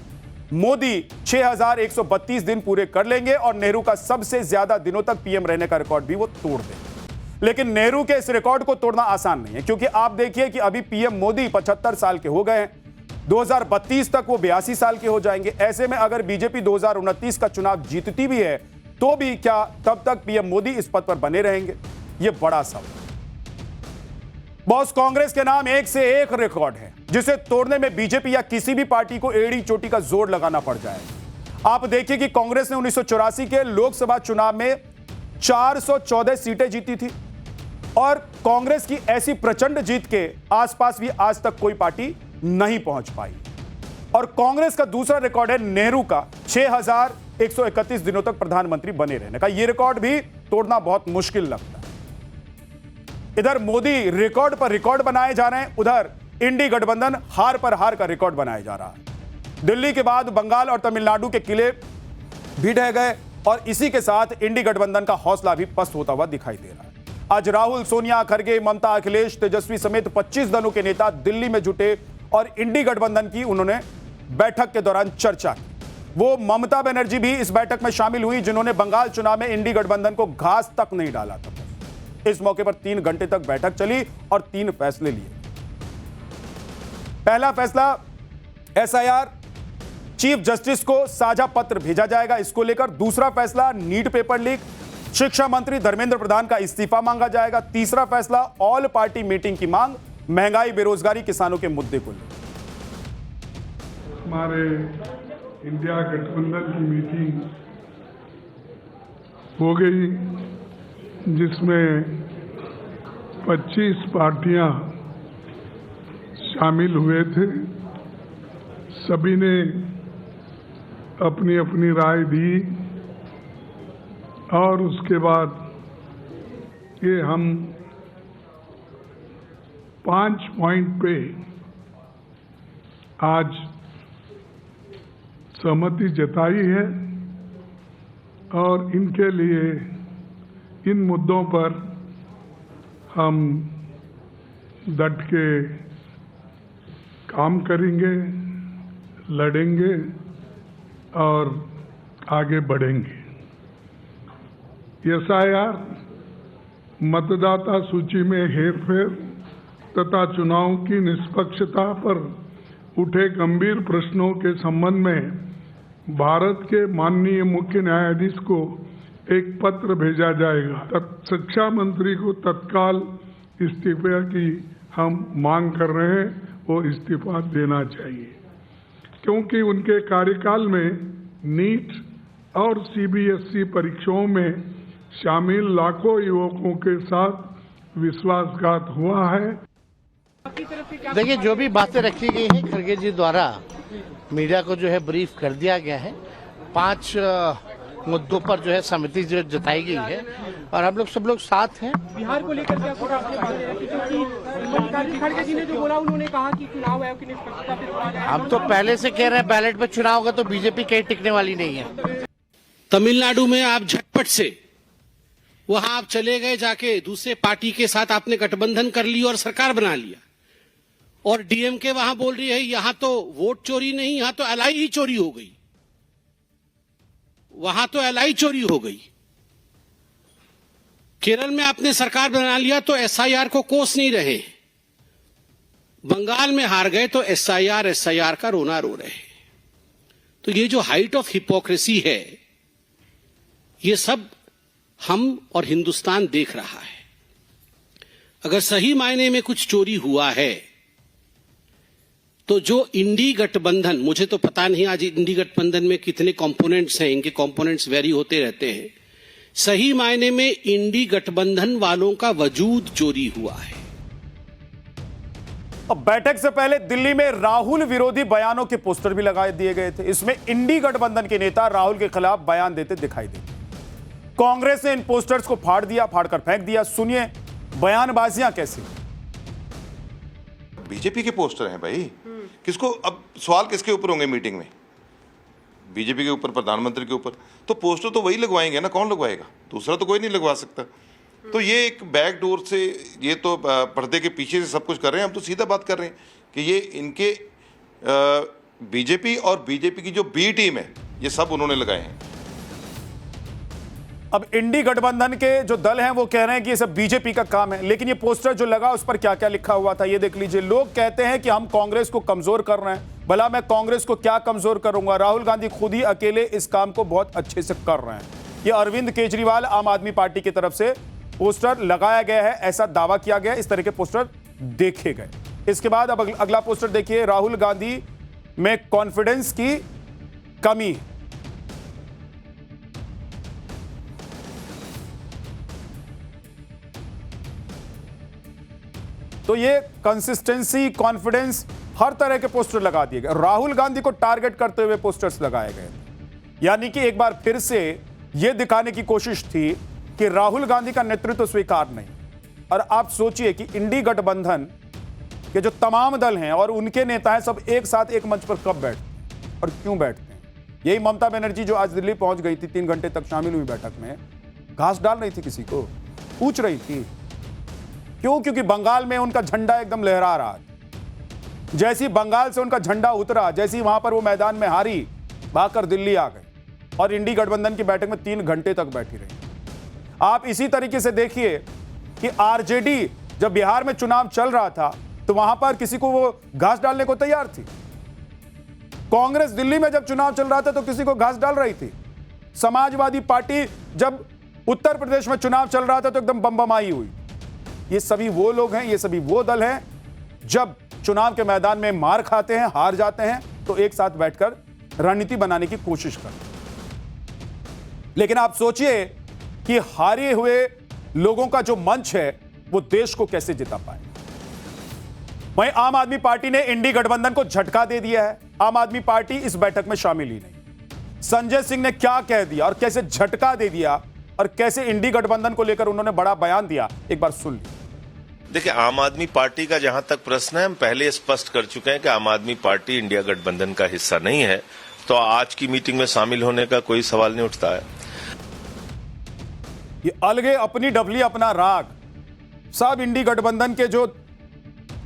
मोदी 6132 दिन पूरे कर लेंगे और नेहरू का सबसे ज्यादा दिनों तक पीएम रहने का रिकॉर्ड भी वो तोड़ देंगे। लेकिन नेहरू के इस रिकॉर्ड को तोड़ना आसान नहीं है, क्योंकि आप देखिए कि अभी पीएम मोदी 75 साल के हो गए हैं, 2032 तक वो 82 साल के हो जाएंगे। ऐसे में अगर बीजेपी 2029 का चुनाव जीतती भी है तो भी क्या तब तक पीएम मोदी इस पद पर बने रहेंगे? ये बड़ा सवाल। बॉस, कांग्रेस के नाम एक से एक रिकॉर्ड है जिसे तोड़ने में बीजेपी या किसी भी पार्टी को एड़ी चोटी का जोर लगाना पड़ जाए। आप देखिए कि कांग्रेस ने 1984 के लोकसभा चुनाव में 414 सीटें जीती थी और कांग्रेस की ऐसी प्रचंड जीत के आसपास भी आज तक कोई पार्टी नहीं पहुंच पाई। और कांग्रेस का दूसरा रिकॉर्ड है नेहरू का 6131 दिनों तक प्रधानमंत्री बने रहने का। यह रिकॉर्ड भी तोड़ना बहुत मुश्किल लगता है। इधर मोदी रिकॉर्ड पर रिकॉर्ड बनाए जा रहे हैं, उधर इंडी गठबंधन हार पर हार का रिकॉर्ड बनाया जा रहा है। दिल्ली के बाद बंगाल और तमिलनाडु के किले भी ढह गए और इसी के साथ इंडी गठबंधन का हौसला भी पस्त होता हुआ दिखाई दे रहा है। आज राहुल, सोनिया, खड़गे, ममता, अखिलेश, तेजस्वी समेत 25 दलों के नेता दिल्ली में जुटे और इंडी गठबंधन की उन्होंने बैठक के दौरान चर्चा की। वो ममता बनर्जी भी इस बैठक में शामिल हुई, जिन्होंने बंगाल चुनाव में इंडी गठबंधन को घास तक नहीं डाला था। इस मौके पर 3 घंटे तक बैठक चली और 3 फैसले लिए। पहला फैसला, एसआईआर, चीफ जस्टिस को साझा पत्र भेजा जाएगा, इसको लेकर। दूसरा फैसला, नीट पेपर लीक, शिक्षा मंत्री धर्मेंद्र प्रधान का इस्तीफा मांगा जाएगा। तीसरा फैसला, ऑल पार्टी मीटिंग की मांग, महंगाई, बेरोजगारी, किसानों के मुद्दे को लेकर।
हमारे इंडिया गठबंधन की मीटिंग हो गई, जिसमें 25 पार्टियां शामिल हुए थे। सभी ने अपनी अपनी राय दी और उसके बाद ये हम 5 पॉइंट पे आज सहमति जताई है और इनके लिए, इन मुद्दों पर हम डट के काम करेंगे, लड़ेंगे और आगे बढ़ेंगे। एसआईआर, मतदाता सूची में हेरफेर तथा चुनाव की निष्पक्षता पर उठे गंभीर प्रश्नों के संबंध में भारत के माननीय मुख्य न्यायाधीश को एक पत्र भेजा जाएगा। शिक्षा मंत्री को तत्काल इस्तीफे की हम मांग कर रहे हैं, वो इस्तीफा देना चाहिए, क्योंकि उनके कार्यकाल में नीट और सीबीएसई परीक्षाओं में शामिल लाखों युवकों के साथ विश्वासघात हुआ है।
देखिए, जो भी बातें रखी गई हैं खड़गे जी द्वारा मीडिया को जो है ब्रीफ कर दिया गया है। 5 मुद्दों पर जो है सहमति जो जताई गई है और हम लोग सब लोग साथ हैं।
बिहार को लेकर क्या कुछ आपने बातें रखी, क्योंकि मल्लिकार्जुन खड़गे जी ने जो बोला, उन्होंने कहा कि चुनाव आयोग की निष्पक्षता पे थोड़ा जाए।
हम तो पहले से कह रहे हैं बैलेट पे चुनाव होगा तो बीजेपी कहीं टिकने वाली नहीं है।
तमिलनाडु में आप झटपट से वहां आप चले गए, जाके दूसरे पार्टी के साथ आपने गठबंधन कर ली और सरकार बना लिया। और डीएमके वहां बोल रही है यहां तो वोट चोरी नहीं, यहां तो एलआई ही चोरी हो गई, वहां तो एलआई चोरी हो गई। केरल में आपने सरकार बना लिया तो एसआईआर को कोस नहीं रहे, बंगाल में हार गए तो एसआईआर का रोना रो रहे। तो ये जो हाइट ऑफ हिपोक्रेसी है, ये सब हम और हिंदुस्तान देख रहा है। अगर सही मायने में कुछ चोरी हुआ है तो जो इंडी गठबंधन, मुझे तो पता नहीं आज इंडी गठबंधन में कितने कंपोनेंट्स हैं, इनके कंपोनेंट्स वेरी होते रहते हैं, सही मायने में इंडी गठबंधन वालों का वजूद चोरी हुआ है।
अब बैठक से पहले दिल्ली में राहुल विरोधी बयानों के पोस्टर भी लगा दिए गए थे। इसमें इंडी गठबंधन के नेता राहुल के खिलाफ बयान देते दिखाई दिए। कांग्रेस ने इन पोस्टर्स को फाड़कर फेंक दिया। सुनिए बयानबाजियां कैसी।
बीजेपी के पोस्टर हैं भाई, किसको अब सवाल किसके ऊपर होंगे मीटिंग में? बीजेपी के ऊपर, प्रधानमंत्री के ऊपर। तो पोस्टर तो वही लगवाएंगे ना, कौन लगवाएगा? दूसरा तो कोई नहीं लगवा सकता। तो ये एक बैक डोर से, ये तो पर्दे के पीछे से सब कुछ कर रहे हैं। हम तो सीधा बात कर रहे हैं कि ये इनके बीजेपी और बीजेपी की जो बी टीम है, ये सब उन्होंने लगाए हैं।
अब इंडी गठबंधन के जो दल हैं वो कह रहे हैं कि ये सब बीजेपी का काम है, लेकिन ये पोस्टर जो लगा उस पर क्या क्या लिखा हुआ था ये देख लीजिए। लोग कहते हैं कि हम कांग्रेस को कमजोर कर रहे हैं। भला मैं कांग्रेस को क्या कमजोर करूंगा? राहुल गांधी खुद ही अकेले इस काम को बहुत अच्छे से कर रहे हैं। ये अरविंद केजरीवाल आम आदमी पार्टी की तरफ से पोस्टर लगाया गया है, ऐसा दावा किया गया। इस तरह के पोस्टर देखे गए। इसके बाद अब अगला पोस्टर देखिए। राहुल गांधी में कॉन्फिडेंस की कमी है। तो ये कंसिस्टेंसी, कॉन्फिडेंस, हर तरह के पोस्टर लगा दिए गए। राहुल गांधी को टारगेट करते हुए पोस्टर्स लगाए गए। यानी कि एक बार फिर से यह दिखाने की कोशिश थी कि राहुल गांधी का नेतृत्व स्वीकार नहीं। और आप सोचिए कि इंडी गठबंधन के जो तमाम दल हैं और उनके नेता हैं, सब एक साथ एक मंच पर कब बैठते हैं और क्यों बैठते हैं? यही ममता बनर्जी जो आज दिल्ली पहुंच गई थी, 3 घंटे तक शामिल हुई बैठक में, घास डाल रही थी, किसी को पूछ रही थी क्यों? क्योंकि बंगाल में उनका झंडा एकदम लहरा रहा था। जैसी बंगाल से उनका झंडा उतरा, जैसी वहां पर वो मैदान में हारी, भागकर दिल्ली आ गए और इंडी गठबंधन की बैठक में 3 घंटे तक बैठी रही। आप इसी तरीके से देखिए कि आरजेडी जब बिहार में चुनाव चल रहा था तो वहां पर किसी को वो घास डालने को तैयार थी। कांग्रेस दिल्ली में जब चुनाव चल रहा था तो किसी को घास डाल रही थी। समाजवादी पार्टी जब उत्तर प्रदेश में चुनाव चल रहा था तो एकदम बमबमाई हुई। ये सभी वो लोग हैं, ये सभी वो दल हैं जब चुनाव के मैदान में मार खाते हैं, हार जाते हैं तो एक साथ बैठकर रणनीति बनाने की कोशिश करते हैं। लेकिन आप सोचिए कि हारे हुए लोगों का जो मंच है वो देश को कैसे जिता पाए। वहीं आम आदमी पार्टी ने इंडी गठबंधन को झटका दे दिया है। आम आदमी पार्टी इस बैठक में शामिल ही नहीं। संजय सिंह ने क्या कह दिया और कैसे झटका दे दिया और कैसे इंडी गठबंधन को लेकर उन्होंने बड़ा बयान दिया, एक बार सुन लीजिए।
देखिए, आम आदमी पार्टी का जहां तक प्रश्न है, हम पहले स्पष्ट कर चुके हैं कि आम आदमी पार्टी इंडिया गठबंधन का हिस्सा नहीं है, तो आज की मीटिंग में शामिल होने का कोई सवाल नहीं उठता है।
ये अलगे अपनी डबली अपना राग, सब इंडी गठबंधन के जो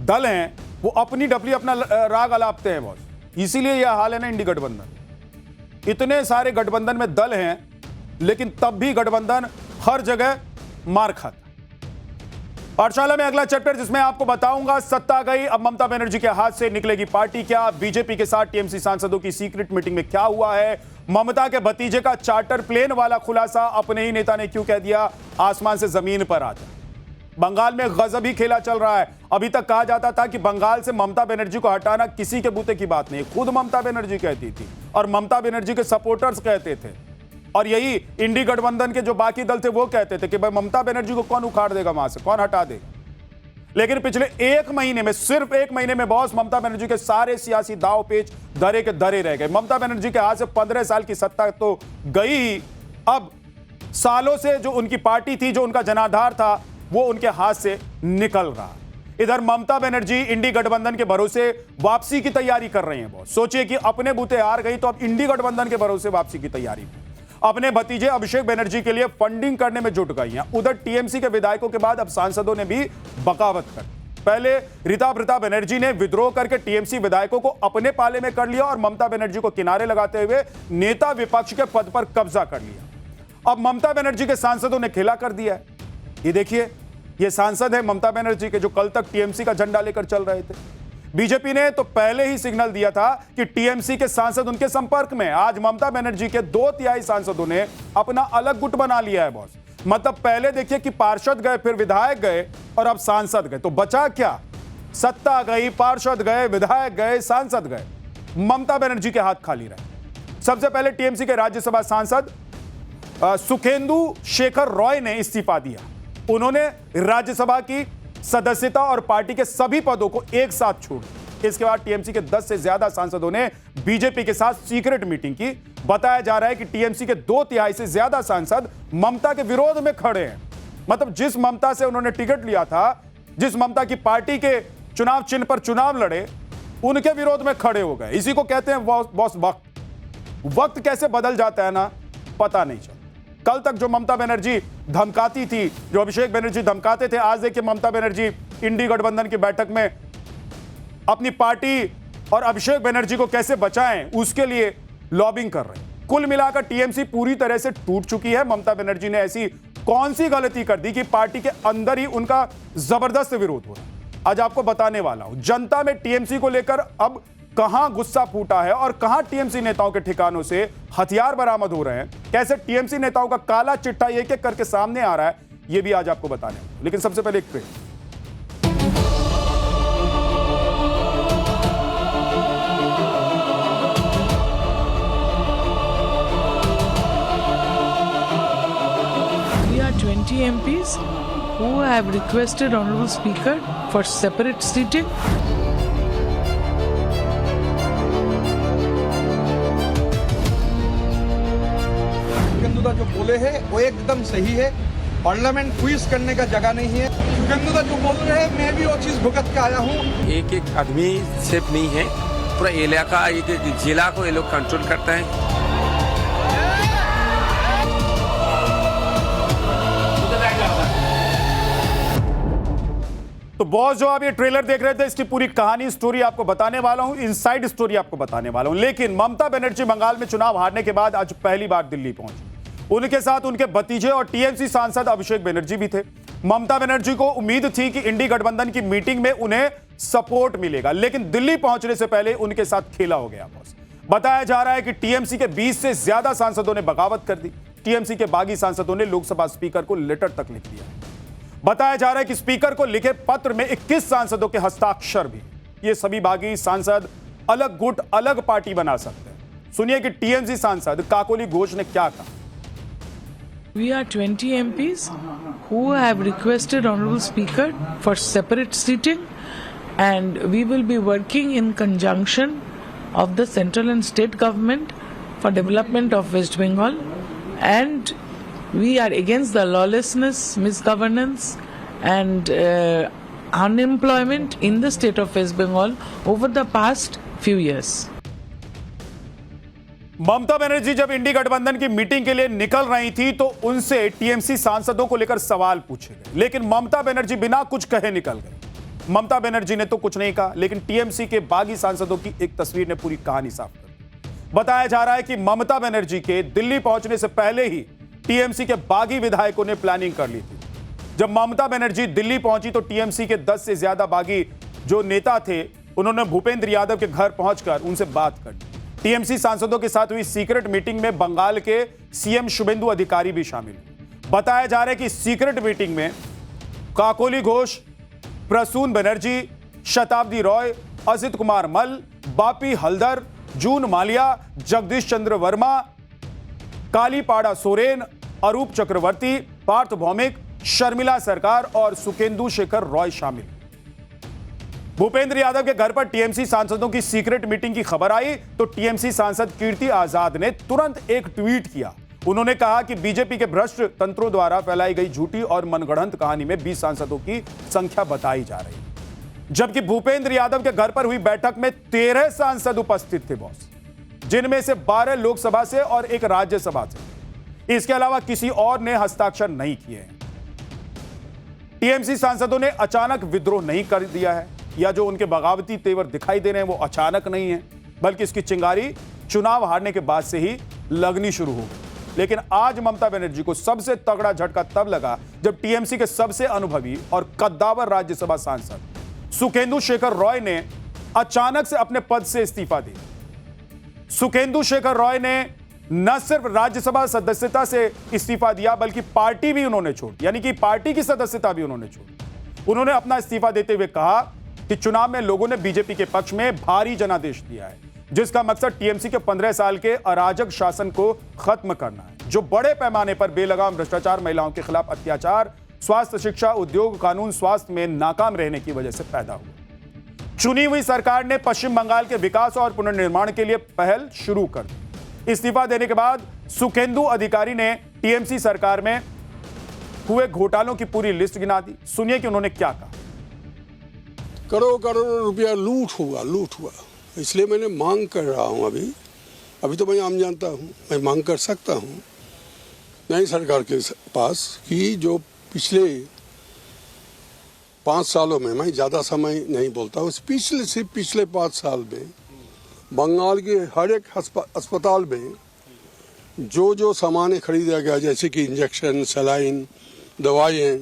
दल हैं वो अपनी डबली अपना राग अलापते हैं बॉस। इसीलिए यह हाल है ना इंडी गठबंधन। इतने सारे गठबंधन में दल हैं लेकिन तब भी गठबंधन हर जगह मार खाता। पाठशाला में अगला चैप्टर जिसमें आपको बताऊंगा सत्ता गई, अब ममता बनर्जी के हाथ से निकलेगी पार्टी क्या? बीजेपी के साथ टीएमसी सांसदों की सीक्रेट मीटिंग में क्या हुआ है? ममता के भतीजे का चार्टर प्लेन वाला खुलासा अपने ही नेता ने क्यों कह दिया आसमान से जमीन पर आता? बंगाल में गजब ही खेला चल रहा है। अभी तक कहा जाता था कि बंगाल से ममता बनर्जी को हटाना किसी के बूते की बात नहीं, खुद ममता बनर्जी कहती थी और ममता बनर्जी के सपोर्टर्स कहते थे। और यही इंडी गठबंधन के जो बाकी दल थे वो कहते थे कि भाई ममता बनर्जी को कौन उखाड़ देगा, वहां से कौन हटा देगा। लेकिन पिछले 1 महीने में, सिर्फ 1 महीने में बॉस, ममता बनर्जी के सारे सियासी दाव पेच धरे के धरे रह गए। ममता बनर्जी के हाथ से 15 साल की सत्ता तो गई ही, अब सालों से जो उनकी पार्टी थी, जो उनका जनाधार था, वो उनके हाथ से निकल रहा। इधर ममता बनर्जी इंडी गठबंधन के भरोसे वापसी की तैयारी कर रही हैं बॉस। सोचिए कि अपने बूते हार गई तो अब इंडी गठबंधन के भरोसे वापसी की तैयारी, अपने भतीजे अभिषेक बनर्जी के लिए फंडिंग करने में जुट गई हैं। उधर टीएमसी के विधायकों के बाद अब सांसदों ने भी बगावत कर। पहले ऋता बनर्जी ने विद्रोह करके टीएमसी विधायकों को अपने पाले में कर लिया और ममता बनर्जी को किनारे लगाते हुए नेता विपक्ष के पद पर कब्जा कर लिया। अब ममता बनर्जी के सांसदों ने खेला कर दिया है। ये देखिए, ये सांसद है ममता बनर्जी के, जो कल तक टीएमसी का झंडा लेकर चल रहे थे। बीजेपी ने तो पहले ही सिग्नल दिया था कि टीएमसी के सांसद उनके संपर्क में। आज ममता बनर्जी के 2/3 सांसदों ने अपना अलग गुट बना लिया है बॉस। मतलब पहले देखिए कि पार्षद गए, फिर विधायक गए और अब सांसद गए। तो बचा क्या? सत्ता गई, पार्षद गए, विधायक गए, सांसद गए, ममता बनर्जी के हाथ खाली रहे। सबसे पहले टीएमसी के राज्यसभा सांसद सुखेंदु शेखर रॉय ने इस्तीफा दिया। उन्होंने राज्यसभा की सदस्यता और पार्टी के सभी पदों को एक साथ छोड़ दिया। इसके बाद टीएमसी के 10 से ज्यादा सांसदों ने बीजेपी के साथ सीक्रेट मीटिंग की। बताया जा रहा है कि टीएमसी के 2/3 से ज्यादा सांसद ममता के विरोध में खड़े हैं। मतलब जिस ममता से उन्होंने टिकट लिया था, जिस ममता की पार्टी के चुनाव चिन्ह पर चुनाव लड़े, उनके विरोध में खड़े हो गए। इसी को कहते हैं बॉस वक्त कैसे बदल जाता है ना, पता नहीं चलता। कल तक जो ममता बनर्जी धमकाती थी, जो अभिषेक बनर्जी धमकाते थे, आज देखिए ममता बनर्जी इंडी गठबंधन की बैठक में अपनी पार्टी और अभिषेक बनर्जी को कैसे बचाएं उसके लिए लॉबिंग कर रहे हैं। कुल मिलाकर टीएमसी पूरी तरह से टूट चुकी है। ममता बनर्जी ने ऐसी कौन सी गलती कर दी कि पार्टी के अंदर ही उनका जबरदस्त विरोध हो रहा है। आज आपको बताने वाला हूं जनता में टीएमसी को लेकर अब कहां गुस्सा फूटा है और कहां टीएमसी नेताओं के ठिकानों से हथियार बरामद हो रहे हैं, कैसे टीएमसी नेताओं का काला चिट्ठा एक एक करके सामने आ रहा है, यह भी आज आपको बताने। लेकिन सबसे पहले एक train.
We are 20 MPs who have requested Honorable Speaker for separate seating.
सुखेंदुदा जो बोले हैं वो एकदम सही है। पार्लियामेंट क्विज करने का जगह नहीं है। सुखेंदुदा जो बोल रहे हैं मैं भी वो चीज भुगत के आया हूँ।
एक एक आदमी सेफ नहीं है, पूरा इलाका, एक एक जिला को ये लोग कंट्रोल करते हैं।
तो बॉस, जो आप ये ट्रेलर देख रहे थे, इसकी पूरी कहानी स्टोरी आपको बताने वाला हूं, इनसाइड स्टोरी आपको बताने वाला हूं। लेकिन ममता बनर्जी बंगाल में चुनाव हारने के बाद आज पहली बार दिल्ली पहुंची। उनके साथ उनके भतीजे और टीएमसी सांसद अभिषेक बनर्जी भी थे। ममता बनर्जी को उम्मीद थी कि इंडी गठबंधन की मीटिंग में उन्हें सपोर्ट मिलेगा, लेकिन दिल्ली पहुंचने से पहले उनके साथ खेला हो गया बॉस। बताया जा रहा है कि टीएमसी के 20 से ज्यादा सांसदों ने बगावत कर दी। टीएमसी के बागी सांसदों ने लोकसभा स्पीकर को लेटर तक लिख दिया। बताया जा रहा है कि स्पीकर को लिखे पत्र में 21 सांसदों के हस्ताक्षर भी। ये सभी बागी सांसद अलग गुट, अलग पार्टी बना सकते हैं। सुनिए कि टीएमसी सांसद काकोली घोष ने क्या कहा।
We are 20 MPs who have requested Honorable Speaker for separate seating, and we will be working in conjunction of the central and state government for development of West Bengal, and we are against the lawlessness, misgovernance and unemployment in the state of West Bengal over the past few years.
Mamata Banerjee जब इंडी गठबंधन की meeting के लिए निकल रही थी तो उनसे टीएमसी सांसदों को लेकर सवाल पूछे गए, लेकिन ममता बनर्जी बिना कुछ कहे निकल गई। ममता बनर्जी ने तो कुछ नहीं कहा, लेकिन टीएमसी के बागी सांसदों की एक तस्वीर ने पूरी कहानी साफ कर दी। बताया जा रहा है कि ममता बनर्जी के दिल्ली पहुंचने से पहले ही टीएमसी के बागी विधायकों ने प्लानिंग कर ली थी। जब ममता बनर्जी दिल्ली पहुंची तो टीएमसी के 10 से ज्यादा बागी जो नेता थे, उन्होंने भूपेंद्र यादव के घर पहुंचकर उनसे बात कर ली। टीएमसी सांसदों के साथ हुई सीक्रेट मीटिंग में बंगाल के सीएम शुभेंदु अधिकारी भी शामिल हुए। बताया जा रहा है कि सीक्रेट मीटिंग में काकोली घोष, प्रसून बनर्जी, शताब्दी रॉय, अजित कुमार मल, बापी हल्दर, जून मालिया, जगदीश चंद्र वर्मा, कालीपाड़ा सोरेन, अरूप चक्रवर्ती, पार्थ भौमिक, शर्मिला सरकार और सुखेंदु शेखर रॉय शामिल। भूपेंद्र यादव के घर पर टीएमसी सांसदों की सीक्रेट मीटिंग की खबर आई तो टीएमसी सांसद कीर्ति आजाद ने तुरंत एक ट्वीट किया। उन्होंने कहा कि बीजेपी के भ्रष्ट तंत्रों द्वारा फैलाई गई झूठी और मनगढ़ंत कहानी में 20 सांसदों की संख्या बताई जा रही है, जबकि भूपेंद्र यादव के घर पर हुई बैठक में 13 सांसद उपस्थित थे बॉस, जिनमें से 12 लोकसभा से और एक राज्यसभा से। इसके अलावा किसी और ने हस्ताक्षर नहीं किए हैं। टीएमसी सांसदों ने अचानक विद्रोह नहीं कर दिया है, या जो उनके बगावती तेवर दिखाई दे रहे हैं वो अचानक नहीं है, बल्कि इसकी चिंगारी चुनाव हारने के बाद से ही लगनी शुरू हो गई। लेकिन आज ममता बनर्जी को सबसे तगड़ा झटका तब लगा जब टीएमसी के सबसे अनुभवी और कद्दावर राज्यसभा सांसद सुखेंदु शेखर रॉय ने अचानक से अपने पद से इस्तीफा दिया। सुखेंदु शेखर रॉय ने न सिर्फ राज्यसभा सदस्यता से इस्तीफा दिया बल्कि पार्टी भी उन्होंने छोड़ दी, यानी कि पार्टी की सदस्यता भी उन्होंने छोड़ दी। उन्होंने अपना इस्तीफा देते हुए कहा कि चुनाव में लोगों ने बीजेपी के पक्ष में भारी जनादेश दिया है, जिसका मकसद टीएमसी के 15 साल के अराजक शासन को खत्म करना है, जो बड़े पैमाने पर बेलगाम भ्रष्टाचार, महिलाओं के खिलाफ अत्याचार, स्वास्थ्य, शिक्षा, उद्योग, कानून, स्वास्थ्य में नाकाम रहने की वजह से पैदा हुआ। चुनी हुई सरकार ने पश्चिम बंगाल के विकास और पुनर्निर्माण के लिए पहल शुरू कर दी। इस्तीफा देने के बाद सुखेंदु अधिकारी ने टीएमसी सरकार में हुए घोटालों की पूरी लिस्ट गिना दी। सुनिए कि उन्होंने क्या कहा।
करोड़ रुपया लूट हुआ, इसलिए मैंने मांग कर रहा हूं। अभी तो मैं आम जानता हूं, मैं मांग कर सकता हूं नई सरकार के पास कि जो पिछले 5 सालों में, मैं ज़्यादा समय नहीं बोलता हूँ, सिर्फ पिछले 5 साल में बंगाल के हर एक अस्पताल में जो सामान खरीदा गया, जैसे कि इंजेक्शन, सलाइन, दवाइयाँ,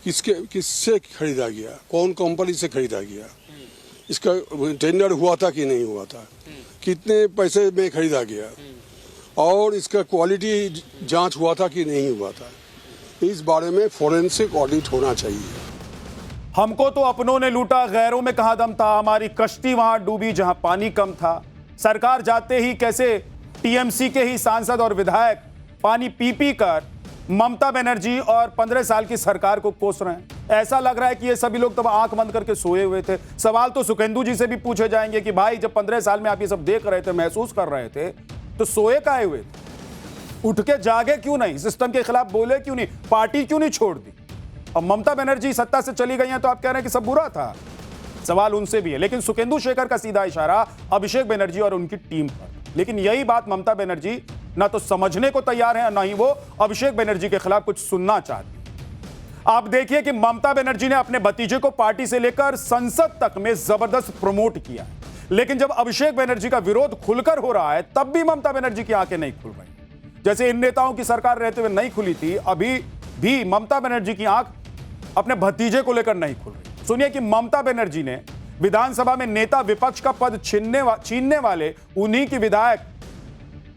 किससे खरीदा गया, कौन कंपनी से खरीदा गया, इसका टेंडर हुआ था कि नहीं हुआ था, कितने पैसे में खरीदा गया, और इसका क्वालिटी जांच हुआ था कि नहीं हुआ था, इस बारे में फोरेंसिक ऑडिट होना चाहिए।
हमको तो अपनों ने लूटा, गैरों में कहां दम था, हमारी कश्ती वहां डूबी जहां पानी कम था। सरकार जाते ही कैसे टीएमसी के ही सांसद और विधायक पानी पी पी कर ममता बनर्जी और 15 साल की सरकार को कोस रहे हैं। ऐसा लग रहा है कि ये सभी लोग तब आंख बंद करके सोए हुए थे। सवाल तो सुखेंदु जी से भी पूछे जाएंगे कि भाई जब 15 साल में आप ये सब देख रहे थे, महसूस कर रहे थे, तो सोए काहे हुए थे? उठ के जागे क्यों नहीं? सिस्टम के खिलाफ बोले क्यों नहीं? पार्टी क्यों नहीं छोड़ दी? और ममता बनर्जी सत्ता से चली गई हैं तो आप कह रहे हैं कि सब बुरा था। सवाल उनसे भी है, लेकिन सुखेंदु शेखर का सीधा इशारा अभिषेक बनर्जी और उनकी टीम पर। लेकिन यही बात ममता बनर्जी ना तो समझने को तैयार है, ना ही वो अभिषेक बनर्जी के खिलाफ कुछ सुनना चाहती। आप देखिए कि ममता बनर्जी ने अपने भतीजे को पार्टी से लेकर संसद तक में जबरदस्त प्रमोट किया, लेकिन जब अभिषेक बनर्जी का विरोध खुलकर हो रहा है तब भी ममता बनर्जी की आंखें नहीं खुल रही। जैसे इन नेताओं की सरकार रहते हुए नहीं खुली थी, अभी भी ममता बनर्जी की आंख अपने भतीजे को लेकर नहीं खुल रही। सुनिए कि ममता बनर्जी ने विधानसभा में नेता विपक्ष का पद छीनने वाले उन्हीं की विधायक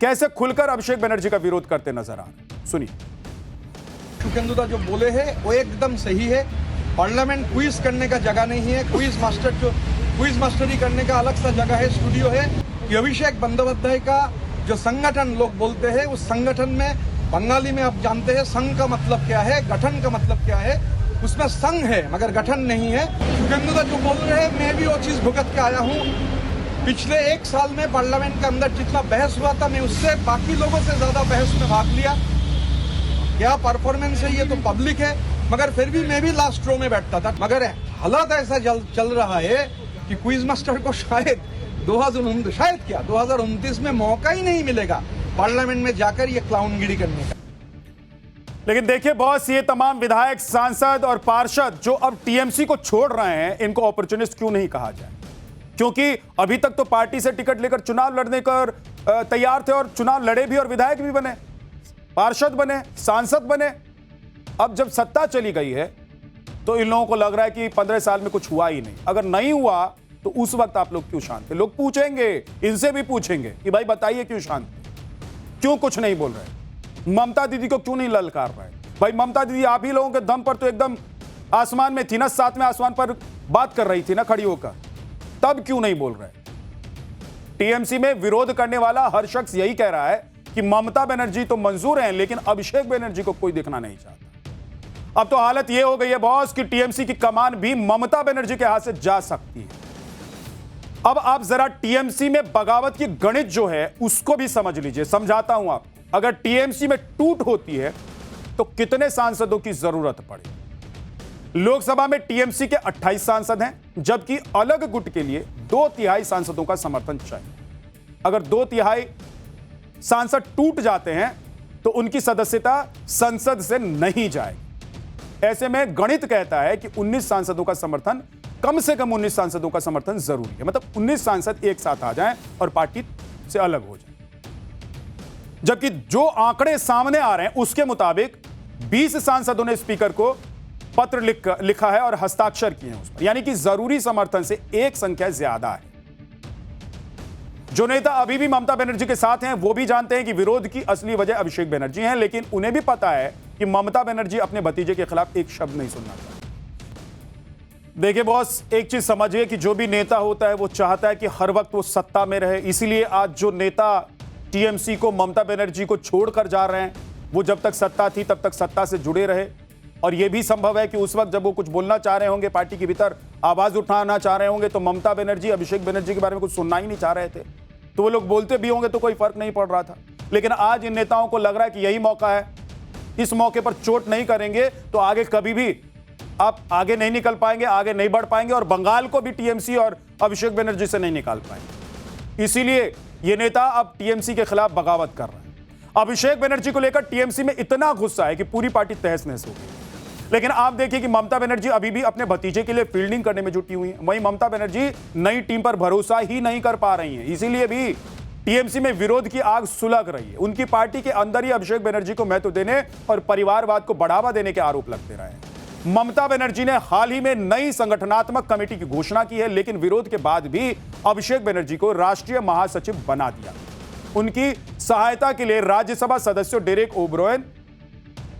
कैसे खुलकर अभिषेक बनर्जी का विरोध करते नजर आ रहे। सुनिए।
सुखेंदुदा जो बोले हैं वो एकदम सही है। पार्लियामेंट क्विज करने का जगह नहीं है, क्विज मास्टरी करने का अलग सा जगह है, स्टूडियो है। कि अभिषेक बंदोपाध्याय का जो संगठन लोग बोलते हैं, उस संगठन में बंगाली में आप जानते हैं संघ का मतलब क्या है, गठन का मतलब क्या है। उसमें संघ है मगर गठन नहीं है। सुखेंदुदा जो बोल रहे हैं, मैं भी वो चीज भुगत के आया हूँ। पिछले 1 साल में पार्लियामेंट के अंदर जितना बहस हुआ था, मैं उससे बाकी लोगों से ज्यादा बहस में भाग लिया। क्या परफॉर्मेंस है ये तो पब्लिक है, मगर फिर भी मैं भी लास्ट रो में बैठता था। मगर हालात ऐसा चल रहा है कि क्विज मास्टर को शायद 2029 में मौका ही नहीं मिलेगा पार्लियामेंट में जाकर ये क्लाउनगिरी करने का।
लेकिन देखिए बॉस, ये तमाम विधायक, सांसद और पार्षद जो अब टीएमसी को छोड़ रहे हैं, इनको अपॉर्चुनिस्ट क्यों नहीं कहा जाए? क्योंकि अभी तक तो पार्टी से टिकट लेकर चुनाव लड़ने कर तैयार थे और चुनाव लड़े भी और विधायक भी बने, पार्षद बने, सांसद बने। अब जब सत्ता चली गई है तो इन लोगों को लग रहा है कि 15 साल में कुछ हुआ ही नहीं। अगर नहीं हुआ तो उस वक्त आप लोग क्यों शांत थे? लोग पूछेंगे, इनसे भी पूछेंगे कि भाई बताइए क्यों शांत थे, क्यों कुछ नहीं बोल रहे, ममता दीदी को क्यों नहीं ललकार रहे? भाई ममता दीदी आप ही लोगों के दम पर तो एकदम आसमान में थी ना, 7वें आसमान पर बात कर रही थी ना खड़ी होकर, तब क्यों नहीं बोल रहे? टीएमसी में विरोध करने वाला हर शख्स यही कह रहा है कि ममता बनर्जी तो मंजूर हैं, लेकिन अभिषेक बनर्जी को कोई देखना नहीं चाहता। अब तो हालत यह हो गई है बॉस कि टीएमसी की कमान भी ममता बनर्जी के हाथ से जा सकती है। अब आप जरा टीएमसी में बगावत की गणित जो है उसको भी समझ लीजिए, समझाता हूं आपको। अगर टीएमसी में टूट होती है तो कितने सांसदों की जरूरत पड़े? लोकसभा में टीएमसी के 28 सांसद हैं, जबकि अलग गुट के लिए 2/3 सांसदों का समर्थन चाहिए। अगर 2/3 सांसद टूट जाते हैं तो उनकी सदस्यता संसद से नहीं जाएगी। ऐसे में गणित कहता है कि 19 सांसदों का समर्थन, कम से कम 19 सांसदों का समर्थन जरूरी है। मतलब 19 सांसद एक साथ आ जाएं और पार्टी से अलग हो जाए। जबकि जो आंकड़े सामने आ रहे हैं उसके मुताबिक 20 सांसदों ने स्पीकर को पत्र लिखा है और हस्ताक्षर किए हैं उस पर, यानी कि जरूरी समर्थन से एक संख्या ज्यादा है। जो नेता अभी भी ममता बनर्जी के साथ हैं वो भी जानते हैं कि विरोध की असली वजह अभिषेक बनर्जी हैं, लेकिन उन्हें भी पता है कि ममता बनर्जी अपने भतीजे के खिलाफ एक शब्द नहीं सुनना चाहती। देखिए बॉस, एक चीज समझिए कि जो भी नेता होता है वो चाहता है कि हर वक्त वो सत्ता में रहे। इसीलिए आज जो नेता टीएमसी को ममता बनर्जी को छोड़कर जा रहे हैं वो जब तक सत्ता थी तब तक सत्ता से जुड़े रहे, और यह भी संभव है कि उस वक्त जब वो कुछ बोलना चाह रहे होंगे, पार्टी के भीतर आवाज उठाना चाह रहे होंगे, तो ममता बनर्जी अभिषेक बनर्जी के बारे में कुछ सुनना ही नहीं चाह रहे थे, तो वो लोग बोलते भी होंगे तो कोई फर्क नहीं पड़ रहा था। लेकिन आज इन नेताओं को लग रहा है कि यही मौका है, इस मौके पर चोट नहीं करेंगे तो आगे कभी भी आप आगे नहीं निकल पाएंगे, आगे नहीं बढ़ पाएंगे, और बंगाल को भी टीएमसी और अभिषेक बनर्जी से नहीं निकाल पाएंगे। इसीलिए ये नेता अब टीएमसी के खिलाफ बगावत कर रहे हैं। अभिषेक बनर्जी को लेकर टीएमसी में इतना गुस्सा है कि पूरी पार्टी तहस नहस हो गई। लेकिन आप देखिए कि ममता बनर्जी अभी भी अपने भतीजे के लिए फील्डिंग करने में जुटी हुई है। वहीं ममता बनर्जी नई टीम पर भरोसा ही नहीं कर पा रही हैं, इसीलिए भी टीएमसी में विरोध की आग सुलग रही है। उनकी पार्टी के अंदर ही अभिषेक बनर्जी को महत्व देने और परिवारवाद को बढ़ावा देने के आरोप लगते रहे हैं। ममता बनर्जी ने हाल ही में नई संगठनात्मक कमेटी की घोषणा की है, लेकिन विरोध के बाद भी अभिषेक बनर्जी को राष्ट्रीय महासचिव बना दिया। उनकी सहायता के लिए राज्यसभा सदस्यों डेरेक ओब्रायन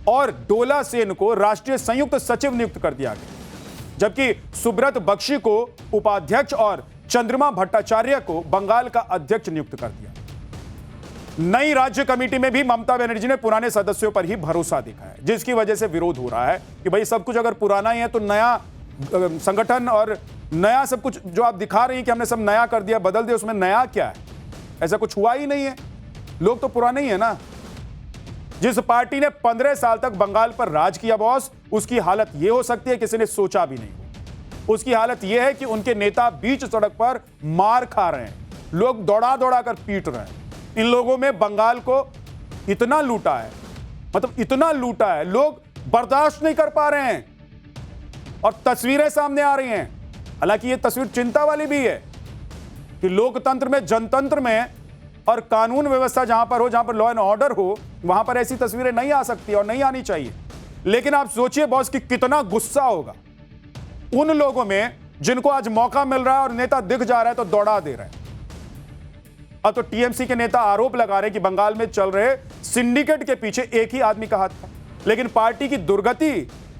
और डोला सेन को राष्ट्रीय संयुक्त सचिव नियुक्त कर दिया गया, जबकि सुब्रत बख्शी को उपाध्यक्ष और चंद्रमा भट्टाचार्य को बंगाल का अध्यक्ष नियुक्त कर दिया। नई राज्य कमेटी में भी ममता बनर्जी ने पुराने सदस्यों पर ही भरोसा दिखा है, जिसकी वजह से विरोध हो रहा है कि भाई सब कुछ अगर पुराना ही है तो नया संगठन और नया सब कुछ जो आप दिखा रही हैं कि हमने सब नया कर दिया, बदल दिया, उसमें नया क्या है? ऐसा कुछ हुआ ही नहीं है, लोग तो पुराने ही है ना। जिस पार्टी ने 15 साल तक बंगाल पर राज किया बॉस, उसकी हालत यह हो सकती है किसी ने सोचा भी नहीं हो। उसकी हालत यह है कि उनके नेता बीच सड़क पर मार खा रहे हैं, लोग दौड़ा दौड़ा कर पीट रहे हैं। इन लोगों में बंगाल को इतना लूटा है, मतलब इतना लूटा है, लोग बर्दाश्त नहीं कर पा रहे हैं और तस्वीरें सामने आ रही हैं। हालांकि यह तस्वीर चिंता वाली भी है कि लोकतंत्र में, जनतंत्र में और कानून व्यवस्था जहां पर हो, जहां पर लॉ एंड ऑर्डर हो, वहां पर ऐसी तस्वीरें नहीं आ सकती और नहीं आनी चाहिए। लेकिन आप सोचिए बॉस कि कितना गुस्सा होगा उन लोगों में जिनको आज मौका मिल रहा है और नेता दिख जा रहा है तो दौड़ा दे रहे हैं। अब तो टीएमसी के नेता आरोप लगा रहे हैं कि बंगाल में चल रहे सिंडिकेट के पीछे एक ही आदमी का हाथ था, लेकिन पार्टी की दुर्गति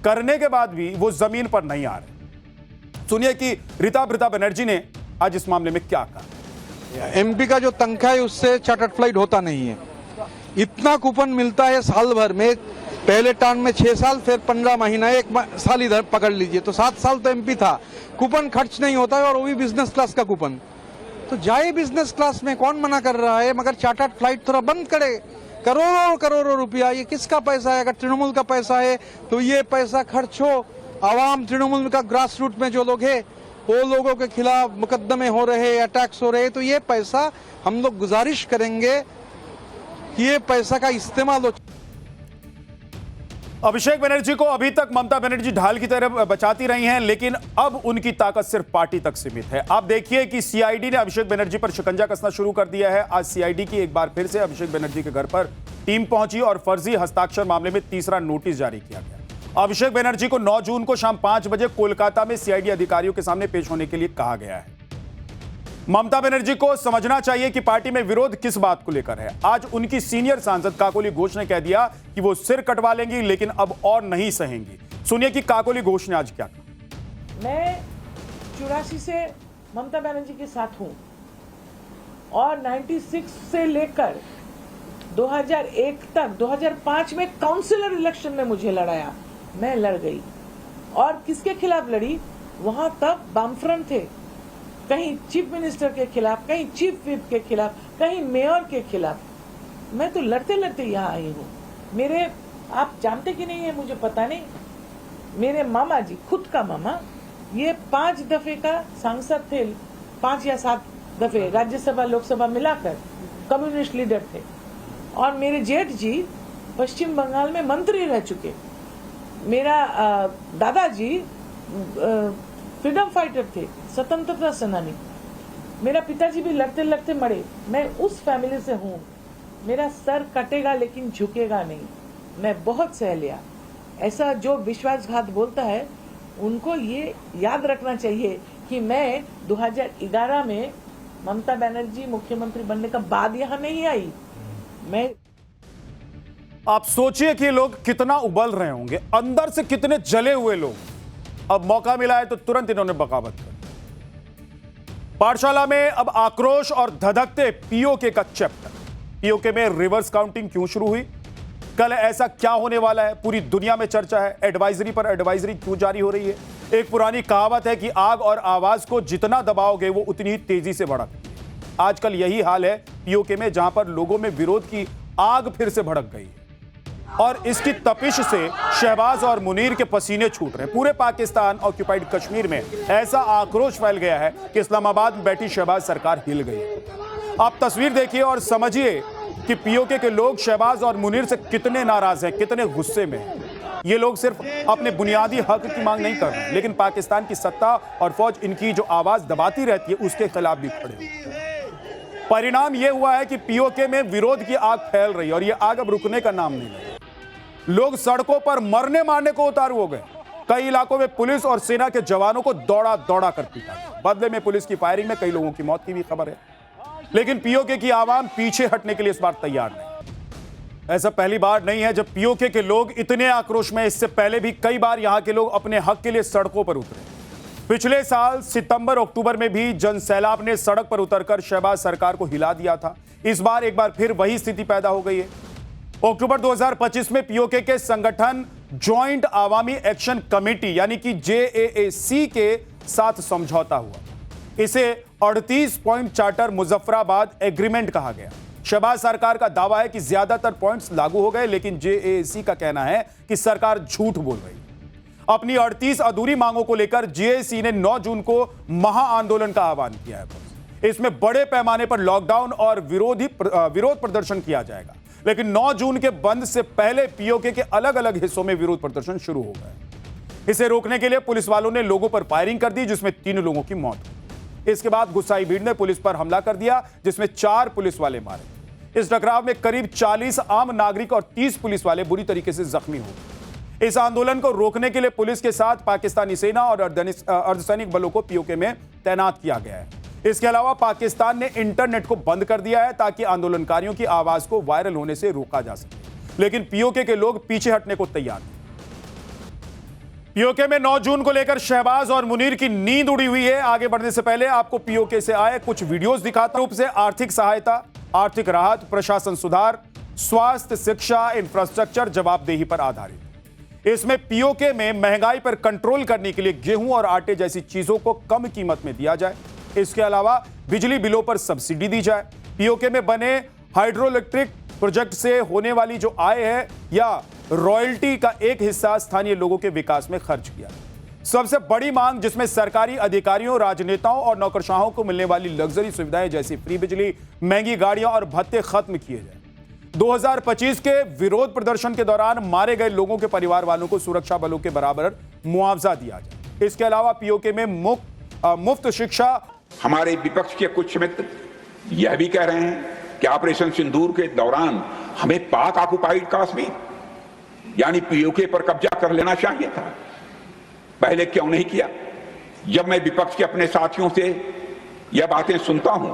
करने के बाद भी वो जमीन पर नहीं आ रहे। सुनिए कि रीता बनर्जी ने आज इस मामले में क्या कहा।
एमपी का जो तनख्वाह है उससे चार्टर्ड फ्लाइट होता नहीं है। इतना कूपन मिलता है साल भर में, पहले टर्म में 6 साल, फिर 15 महीना, 1 साल इधर पकड़ लीजिए तो 7 साल तो एमपी था। कूपन खर्च नहीं होता है और वो भी बिजनेस क्लास का कूपन। तो जाए बिजनेस क्लास में, कौन मना कर रहा है, मगर चार्टर्ड फ्लाइट थोड़ा बंद करे। करोड़ों करोड़ों रुपया ये किसका पैसा है? अगर तृणमूल का पैसा है तो ये पैसा खर्च हो। आवाम तृणमूल का ग्रास रूट में जो लोग है वो लोगों के खिलाफ मुकदमे हो रहे, अटैक्स हो रहे, तो ये पैसा हम लोग गुजारिश करेंगे कि ये पैसा का इस्तेमाल हो।
अभिषेक बनर्जी को अभी तक ममता बनर्जी ढाल की तरह बचाती रही हैं, लेकिन अब उनकी ताकत सिर्फ पार्टी तक सीमित है। आप देखिए कि सीआईडी ने अभिषेक बनर्जी पर शिकंजा कसना शुरू कर दिया है। आज सीआईडी की एक बार फिर से अभिषेक बनर्जी के घर पर टीम पहुंची और फर्जी हस्ताक्षर मामले में तीसरा नोटिस जारी किया गया। अभिषेक बनर्जी को 9 जून को शाम 5 बजे कोलकाता में सीआईडी अधिकारियों के सामने पेश होने के लिए कहा गया है। ममता बनर्जी को समझना चाहिए कि पार्टी में विरोध किस बात को लेकर है। आज उनकी सीनियर सांसद काकोली घोष ने कह दिया कि वो सिर कटवा लेंगी, लेकिन अब और नहीं सहेंगी। सुनिए कि काकोली घोष ने आज क्या कहा।
मैं 84 से ममता बनर्जी के साथ हूं और 96 से लेकर 2001 तक 2005 में काउंसिलर इलेक्शन में मुझे लड़ाया, मैं लड़ गई। और किसके खिलाफ लड़ी? वहां तब बामफ्रंट थे, कहीं चीफ मिनिस्टर के खिलाफ, कहीं चीफ व्हिप के खिलाफ, कहीं मेयर के खिलाफ। मैं तो लड़ते लड़ते यहाँ आई हूँ। मेरे, आप जानते कि नहीं है मुझे पता नहीं, मेरे मामा जी, खुद का मामा, ये 5 दफे का सांसद थे, 5 या 7 दफे राज्यसभा लोकसभा मिलाकर कम्युनिस्ट लीडर थे। और मेरे जेठ जी पश्चिम बंगाल में मंत्री रह चुके। मेरा दादाजी फ्रीडम फाइटर थे, स्वतंत्रता सेनानी। मेरा पिताजी भी लड़ते लड़ते मरे। मैं उस फैमिली से हूँ मेरा सर कटेगा लेकिन झुकेगा नहीं, मैं बहुत सह लिया। ऐसा जो विश्वासघात बोलता है उनको ये याद रखना चाहिए कि मैं 2011 में ममता बनर्जी मुख्यमंत्री बनने का बाद यहां नहीं आई। मैं
आप सोचिए कि लोग कितना उबल रहे होंगे, अंदर से कितने जले हुए लोग। अब मौका मिला है तो तुरंत इन्होंने बगावत कर दी। पाठशाला में अब आक्रोश और धधकते पीओके का चैप्टर। पीओके में रिवर्स काउंटिंग क्यों शुरू हुई, कल ऐसा क्या होने वाला है, पूरी दुनिया में चर्चा है। एडवाइजरी पर एडवाइजरी क्यों जारी हो रही है। एक पुरानी कहावत है कि आग और आवाज को जितना दबाओगे वो उतनी ही तेजी से भड़कती है। आजकल यही हाल है पीओके में, जहां पर लोगों में विरोध की आग फिर से भड़क गई है और इसकी तपिश से शहबाज और मुनीर के पसीने छूट रहे हैं। पूरे पाकिस्तान ऑक्यूपाइड कश्मीर में ऐसा आक्रोश फैल गया है कि इस्लामाबाद में बैठी शहबाज सरकार हिल गई है। आप तस्वीर देखिए और समझिए कि पीओके के लोग शहबाज और मुनीर से कितने नाराज हैं, कितने गुस्से में हैं। ये लोग सिर्फ अपने बुनियादी हक की मांग नहीं कर रहे, लेकिन पाकिस्तान की सत्ता और फौज इनकी जो आवाज दबाती रहती है उसके खिलाफ भी खड़े हुए। परिणाम यह हुआ है कि पीओके में विरोध की आग फैल रही है और यह आग अब रुकने का नाम नहीं है। लोग सड़कों पर मरने मारने को उतारू हो गए। कई इलाकों में पुलिस और सेना के जवानों को दौड़ा दौड़ा कर पीटा। बदले में पुलिस की फायरिंग में कई लोगों की मौत की भी खबर है, लेकिन पीओके की आवाम पीछे हटने के लिए इस बार तैयार नहीं। ऐसा पहली बार नहीं है जब पीओके के लोग इतने आक्रोश में। इससे पहले भी कई बार यहां के लोग अपने हक के लिए सड़कों पर उतरे। पिछले साल सितंबर अक्टूबर में भी जन सैलाब ने सड़क पर उतरकर शहबाज सरकार को हिला दिया था। इस बार एक बार फिर वही स्थिति पैदा हो गई है। अक्टूबर 2025 में पीओके के संगठन ज्वाइंट आवामी एक्शन कमेटी यानी कि JAAC के साथ समझौता हुआ। इसे 38 पॉइंट चार्टर मुजफ्फराबाद एग्रीमेंट कहा गया। शहबाज सरकार का दावा है कि ज्यादातर पॉइंट्स लागू हो गए, लेकिन JAAC का कहना है कि सरकार झूठ बोल रही है। अपनी 38 अधूरी मांगों को लेकर JAAC ने 9 जून को महाआंदोलन का आह्वान किया है। इसमें बड़े पैमाने पर लॉकडाउन और विरोध प्रदर्शन किया जाएगा, लेकिन 9 जून के बंद से पहले पीओके के अलग अलग हिस्सों में विरोध प्रदर्शन शुरू हो गए। इसे रोकने के लिए पुलिस वालों ने लोगों पर फायरिंग कर दी, जिसमें 3 लोगों की मौत हुई। इसके बाद गुस्साई भीड़ ने पुलिस पर हमला कर दिया, जिसमें 4 पुलिस वाले मारे। इस टकराव में करीब 40 आम नागरिक और 30 पुलिस वाले बुरी तरीके से जख्मी हो गए। इस आंदोलन को रोकने के लिए पुलिस के साथ पाकिस्तानी सेना और अर्धसैनिक बलों को पीओके में तैनात किया गया है। इसके अलावा पाकिस्तान ने इंटरनेट को बंद कर दिया है ताकि आंदोलनकारियों की आवाज को वायरल होने से रोका जा सके, लेकिन पीओके के लोग पीछे हटने को तैयार नहीं। पीओके में 9 जून को लेकर शहबाज और मुनीर की नींद उड़ी हुई है। आगे बढ़ने से पहले आपको पीओके से आए कुछ वीडियोस दिखाता हूं। रूप से आर्थिक सहायता, आर्थिक राहत, प्रशासन सुधार, स्वास्थ्य, शिक्षा, इंफ्रास्ट्रक्चर, जवाबदेही पर आधारित। इसमें पीओके में महंगाई पर कंट्रोल करने के लिए गेहूं और आटे जैसी चीजों को कम कीमत में दिया जाए। इसके अलावा बिजली बिलों पर सब्सिडी दी जाए। पीओके में बने हाइड्रोइलेक्ट्रिक प्रोजेक्ट से होने वाली जो आय है या रॉयल्टी का एक हिस्सा स्थानीय लोगों के विकास में खर्च किया। सबसे बड़ी मांग जिसमें सरकारी अधिकारियों, राजनेताओं और नौकरशाहों को मिलने वाली लग्जरी सुविधाएं जैसी फ्री बिजली, महंगी गाड़ियां और भत्ते खत्म किए जाए। 2025 के विरोध प्रदर्शन के दौरान मारे गए लोगों के परिवार वालों को सुरक्षा बलों के बराबर मुआवजा दिया जाए। इसके अलावा पीओके में मुफ्त शिक्षा।
हमारे विपक्ष के कुछ मित्र यह भी कह रहे हैं कि ऑपरेशन सिंदूर के दौरान हमें पाक ऑक्युपाइड कश्मीर यानी पीओके पर कब्जा कर लेना चाहिए था, पहले क्यों नहीं किया? जब मैं विपक्ष के अपने साथियों से यह बातें सुनता हूं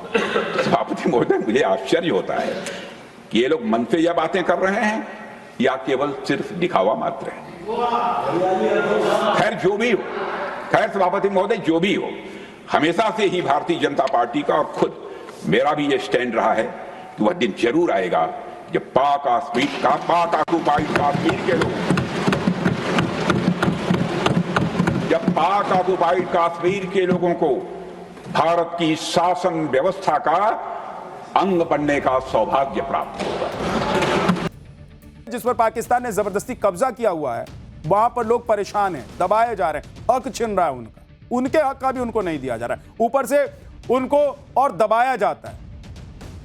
तो सभापति महोदय मुझे आश्चर्य होता है कि ये लोग मन से यह बातें कर रहे हैं या केवल सिर्फ दिखावा मात्र है। खैर जो भी हो, खैर सभापति महोदय जो भी हो, हमेशा से ही भारतीय जनता पार्टी का और खुद मेरा भी ये स्टैंड रहा है कि वह दिन जरूर आएगा जब पाक ऑक्युपाइड कश्मीर के लोग, जब पाक ऑक्युपाइड कश्मीर के लोगों को भारत की शासन व्यवस्था का अंग बनने का सौभाग्य प्राप्त होगा।
जिस पर पाकिस्तान ने जबरदस्ती कब्जा किया हुआ है, वहां पर लोग परेशान हैं, दबाए जा रहे हैं, हक छिन रहा है उनका, उनके हक का भी उनको नहीं दिया जा रहा है, ऊपर से उनको और दबाया जाता है।